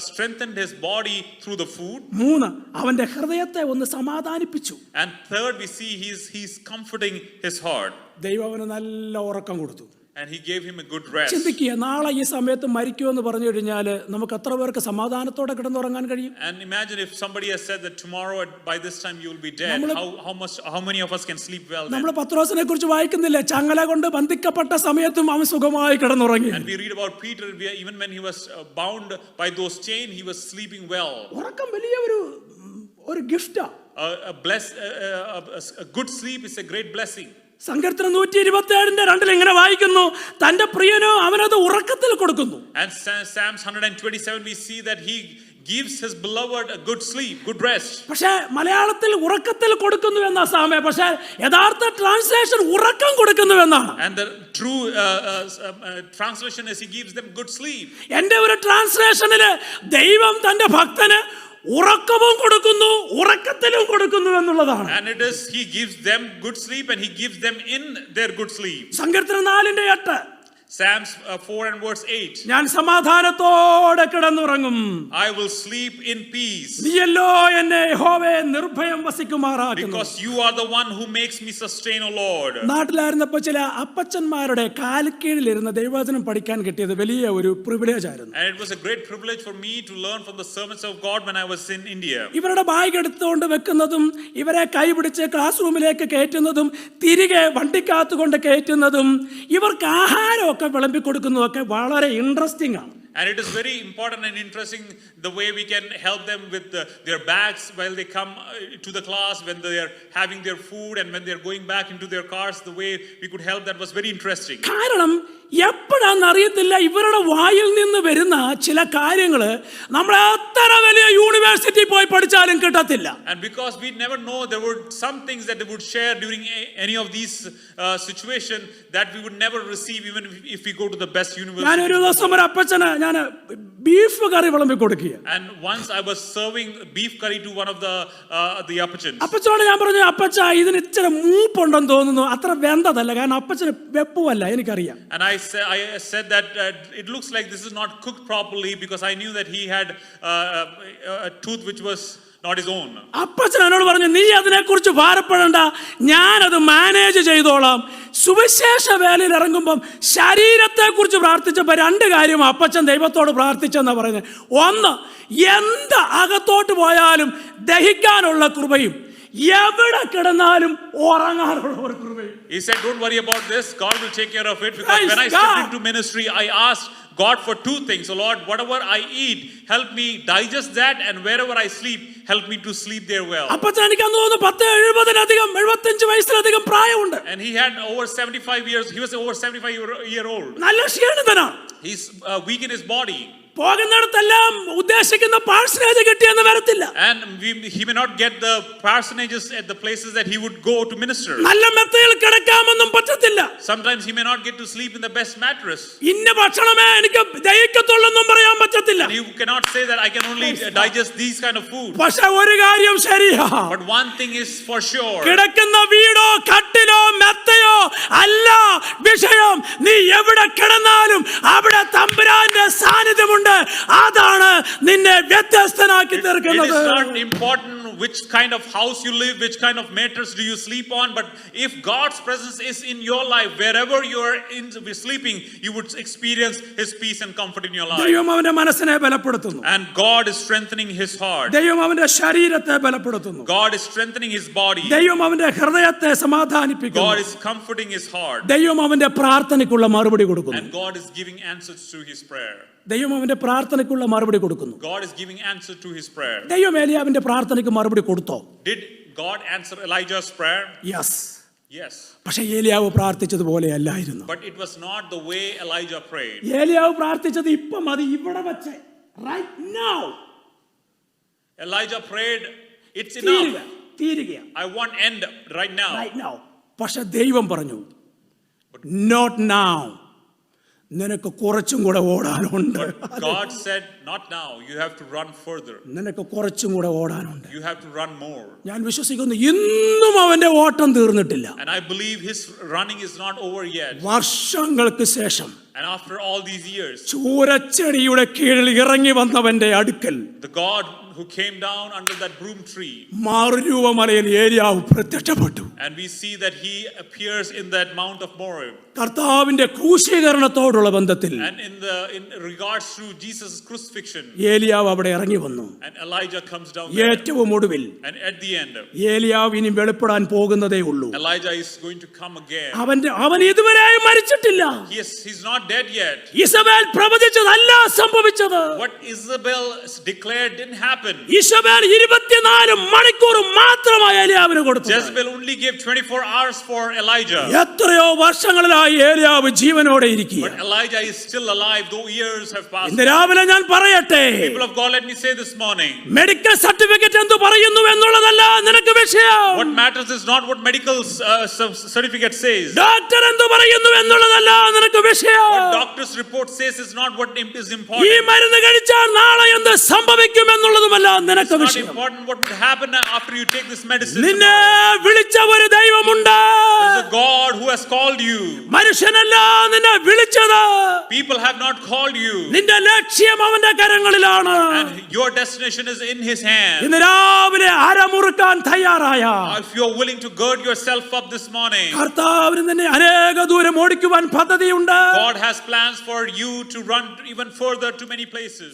strengthened his body through the food. 3, അവന്റെ ഹൃദയത്തെ ഒന്ന് സമാധാനിപ്പിച്ചു. And third, we see he's comforting his heart. ദൈവം അവന് നല്ല ഉറക്കം കൊടുത്തു. And he gave him a good rest. ചിന്തിക്കുക, നാളെ ഈ സമയത്ത് മരിക്കുമെന്ന് പറഞ്ഞു കഴിഞ്ഞാൽ നമുക്ക് എത്ര പേർക്ക് സമാധാനത്തോടെ കിടന്നുറങ്ങാൻ കഴിയും? And imagine if somebody has said that tomorrow by this time you will be dead. How many of us can sleep well then? നമ്മൾ പത്രോസിനെ കുറിച്ച് വായിക്കുന്നില്ലേ? ചങ്ങല കൊണ്ട് ബന്ധിക്കപ്പെട്ട സമയത്തും അവൻ സുഖമായി കിടന്നുറങ്ങി. And we read about Peter, even when he was bound by those chains, he was sleeping well. ഉറക്കം വലിയ ഒരു ഗിഫ്റ്റാ. A good sleep is a great blessing. സങ്കീർത്തനം 127:2 ഇങ്ങനെ വായിക്കുന്നു, തന്റെ പ്രിയനോ അവനത് ഉറക്കത്തിൽ കൊടുക്കുന്നു. And Psalms 127 we see that he gives his beloved a good sleep, good rest. പക്ഷേ മലയാളത്തിൽ ഉറക്കത്തിൽ കൊടുക്കുന്നു എന്നാ സാമേ, പക്ഷേ യഥാർത്ഥ ട്രാൻസ്ലേഷൻ ഉറക്കം കൊടുക്കുന്നു എന്നാണ്. And the true translation is he gives them good sleep. എന്റെ ഒരു ട്രാൻസ്ലേഷനില് ദൈവം തന്റെ ഭക്തന് ഉറക്കവും കൊടുക്കുന്നു ഉറക്കത്തിലും കൊടുക്കുന്നു എന്നുള്ളതാണ്. And it is he gives them good sleep and he gives them in their good sleep. സങ്കീർത്തനം 4:8 Psalms 4 and verse 8. ഞാൻ സമാധാനത്തോടെ കിടന്നുറങ്ങും. I will sleep in peace. നീയല്ലോ എന്നെ യഹോവയെ നിർഭയം വസിക്കുമാറാക്കുന്നു. Because you are the one who makes me sustain, O Lord. നാട്ടിലായിരുന്നപ്പോൾ ചില അപ്പച്ചന്മാരുടെ കാൽക്കീഴിലിരുന്ന് ദൈവവചനം പഠിക്കാൻ കിട്ടിയത് വലിയ ഒരു പ്രിവിലേജ് ആയിരുന്നു. And it was a great privilege for me to learn from the sermons of God when I was in India. ഇവരുടെ ബാഗ് എടുത്തുകൊണ്ട് വെക്കുന്നതും ഇവരെ കൈപിടിച്ച് ക്ലാസ് റൂമിലേക്ക് കയറ്റുന്നതും തിരികെ വണ്ടിക്കകത്ത് കൊണ്ട് കയറ്റുന്നതും ഇവർക്ക് ആഹാരമൊക്കെ വിളമ്പി കൊടുക്കുന്നതൊക്കെ വളരെ ഇൻട്രസ്റ്റിംഗ് ആണ്. And it is very important and interesting the way we can help them with their bags while they come to the class, when they are having their food and when they are going back into their cars. The way we could help that was very interesting. കാരണം എപ്പോഴാന്ന് അറിയത്തില്ല, ഇവരുടെ വായിൽ നിന്ന് വരുന്ന ചില കാര്യങ്ങള് നമ്മൾ എത്ര വലിയ യൂണിവേഴ്സിറ്റി പോയി പഠിച്ചാലും കിട്ടത്തില്ല. And because we never know, there were some things that they would share during any of these situation that we would never receive even if we go to the best university. ഞാൻ ഒരു ദിവസം ഒരു അപ്പച്ചന് ഞാൻ ബീഫ് കറി വിളമ്പി കൊടുക്കുക. And once I was serving beef curry to one of the appachans. അപ്പച്ചനോട് ഞാൻ പറഞ്ഞു, അപ്പച്ച ഇതിന് ഇച്ചിരി മൂപ്പുണ്ടെന്ന് തോന്നുന്നു, അത്ര വെന്തതല്ല, കാരണം അപ്പച്ചന് വെപ്പുമല്ല, എനിക്കറിയാം. And I said that it looks like this is not cooked properly, because I knew that he had a tooth which was not his own. അപ്പച്ചൻ എന്നോട് പറഞ്ഞു, നീ അതിനെക്കുറിച്ച് ഭാരപ്പെടണ്ട, ഞാനത് മാനേജ് ചെയ്തോളാം. സുവിശേഷ വേലയിൽ ഇറങ്ങുമ്പം ശരീരത്തെ കുറിച്ച് പ്രാർത്ഥിച്ചപ്പോൾ 2 കാര്യം അപ്പച്ചൻ ദൈവത്തോട് പ്രാർത്ഥിച്ചെന്നാ പറയുന്നത്. 1, എന്ത് അകത്തോട്ട് പോയാലും ദഹിക്കാനുള്ള കൃപയും എവിടെ കിടന്നാലും ഉറങ്ങാനുള്ള ഒരു കൃപയും. He said, don't worry about this, God will take care of it. Because when I stepped into ministry, I asked God for 2 things. So Lord, whatever I eat, help me digest that, and wherever I sleep, help me to sleep there well. അപ്പച്ചൻ എനിക്ക് തോന്നുന്നു 75 വയസ്സിലധികം പ്രായമുണ്ട്. And he had over 75 years. He was over 75 year old. നല്ല ക്ഷീണിതനാണ്. He's weak in his body. പോകുന്നിടത്തെല്ലാം ഉദ്ദേശിക്കുന്ന പാഴ്സനേജ് കിട്ടിയെന്ന് വരത്തില്ല. And he may not get the parsonages at the places that he would go to minister. നല്ല മെത്തയിൽ കിടക്കാമെന്നും പറ്റത്തില്ല. Sometimes he may not get to sleep in the best mattress. ഇന്ന ഭക്ഷണമേ എനിക്ക് ദഹിക്കത്തുള്ളെന്നും പറയാൻ പറ്റത്തില്ല. And you cannot say that I can only digest these kind of food. പക്ഷെ ഒരു കാര്യം ശരിയാ, But one thing is for sure. കിടക്കുന്ന വീടോ കട്ടിലോ മെത്തയോ അല്ല വിഷയം. നീ എവിടെ കിടന്നാലും അവിടെ തമ്പുരാന്റെ സാന്നിധ്യമുണ്ട്. അതാണ് നിന്നെ വ്യത്യസ്തനാക്കി It തീർക്കുന്നത്. is not important which kind of house you live, which kind of mattress do you sleep on, but if God's presence is in your life, wherever you are sleeping, you would experience his peace and comfort in your life. ദൈവം അവന്റെ മനസ്സിനെ ബലപ്പെടുത്തുന്നു. And God is strengthening his heart. ദൈവം അവന്റെ ശരീരത്തെ ബലപ്പെടുത്തുന്നു. God is strengthening his body. ദൈവം അവന്റെ ഹൃദയത്തെ God സമാധാനിപ്പിക്കുന്നു. is comforting his heart. ദൈവം അവന്റെ പ്രാർത്ഥനയ്ക്കുള്ള മറുപടി കൊടുക്കുന്നു. And God is giving answers to his prayer. ദൈവം അവന്റെ പ്രാർത്ഥനയ്ക്കുള്ള മറുപടി കൊടുക്കുന്നു. God is giving answer to his prayer. ദൈവം ഏലിയാവിന്റെ പ്രാർത്ഥനയ്ക്ക് മറുപടി കൊടുത്തോ? Did God answer Elijah's prayer? Yes. Yes. പക്ഷെ ഏലിയാവ് പ്രാർത്ഥിച്ചതുപോലെ അല്ലായിരുന്നു. But it was not the way Elijah prayed. ഏലിയാവ് പ്രാർത്ഥിച്ചത് ഇപ്പം അത് ഇവിടെ വെച്ച് right now Elijah prayed, it's enough. തീരുക. I want end right now. Right now. പക്ഷെ ദൈവം പറഞ്ഞു നോട്ട് നൗ, നിനക്ക് കുറച്ചും കൂടെ ഓടാനുണ്ട്. But God said, not now. You have to run further. നിനക്ക് കുറച്ചും കൂടെ ഓടാനുണ്ട്. You have to run more. ഞാൻ വിശ്വസിക്കുന്നു ഇന്നും അവന്റെ ഓട്ടം തീർന്നിട്ടില്ല. And I believe his running is not over yet. വർഷങ്ങൾക്ക് ശേഷം And after all these years, ചൂരച്ചെടിയുടെ കീഴിൽ ഇറങ്ങി വന്നവന്റെ അടുക്കൽ the God who came down under that broom tree, മാറുരൂപമലയിൽ ഏലിയാവ് പ്രത്യക്ഷപ്പെട്ടു. and we see that he appears in that Mount of Moab. കർത്താവിന്റെ ക്രൂശീകരണത്തോടുള്ള ബന്ധത്തിൽ And in regards to Jesus' crucifixion, ഏലിയാവ് അവിടെ ഇറങ്ങി വന്നു. and Elijah comes down there. ഏറ്റവും ഒടുവിൽ And at the end, ഏലിയാവ് ഇനി വെളിപ്പെടാൻ പോകുന്നതേ ഉള്ളൂ. Elijah is going to come again. അവൻ ഇതുവരെയും മരിച്ചിട്ടില്ല. He's not dead yet. Jezebel പ്രവചിച്ചതല്ല സംഭവിച്ചത്. What Isabel declared didn't happen. Jezebel 24 മണിക്കൂർ മാത്രമായി ഏലിയാവിന് കൊടുത്തു. Jezebel only gave 24 hours for Elijah. എത്രയോ വർഷങ്ങളിലായി ഏലിയാവ് ജീവനോടെ ഇരിക്കുക. But Elijah is still alive, though years have passed. ഇന്ന് രാവിലെ ഞാൻ പറയട്ടെ, People of God, let me say this morning, medical certificate എന്തു പറയുന്നു എന്നുള്ളതല്ല നിനക്ക് വിഷയം. what matters is not what medical certificate says. Doctor എന്തു പറയുന്നു എന്നുള്ളതല്ല നിനക്ക് വിഷയം. What doctor's report says is not what is ഈ important. മരുന്ന് കഴിച്ചാൽ നാളെ എന്ത് സംഭവിക്കും എന്നുള്ളതുമല്ല നിനക്ക് It's not വിഷയം. important what would happen after you take this medicine. നിന്നെ വിളിച്ച ഒരു ദൈവമുണ്ട്. There's a God who has called you. മനുഷ്യനല്ല നിന്നെ വിളിച്ചത്. People have not called you. നിന്റെ ലക്ഷ്യം അവന്റെ കരങ്ങളിലാണ്. And your destination is in his hand. ഇന്ന് രാവിലെ അരമുറുക്കാൻ തയ്യാറായ If you're willing to gird yourself up this morning, കർത്താവിന് നിന്നെ അനേക ദൂരം ഓടിക്കുവാൻ പദ്ധതിയുണ്ട്. God has plans for you to run even further to many places.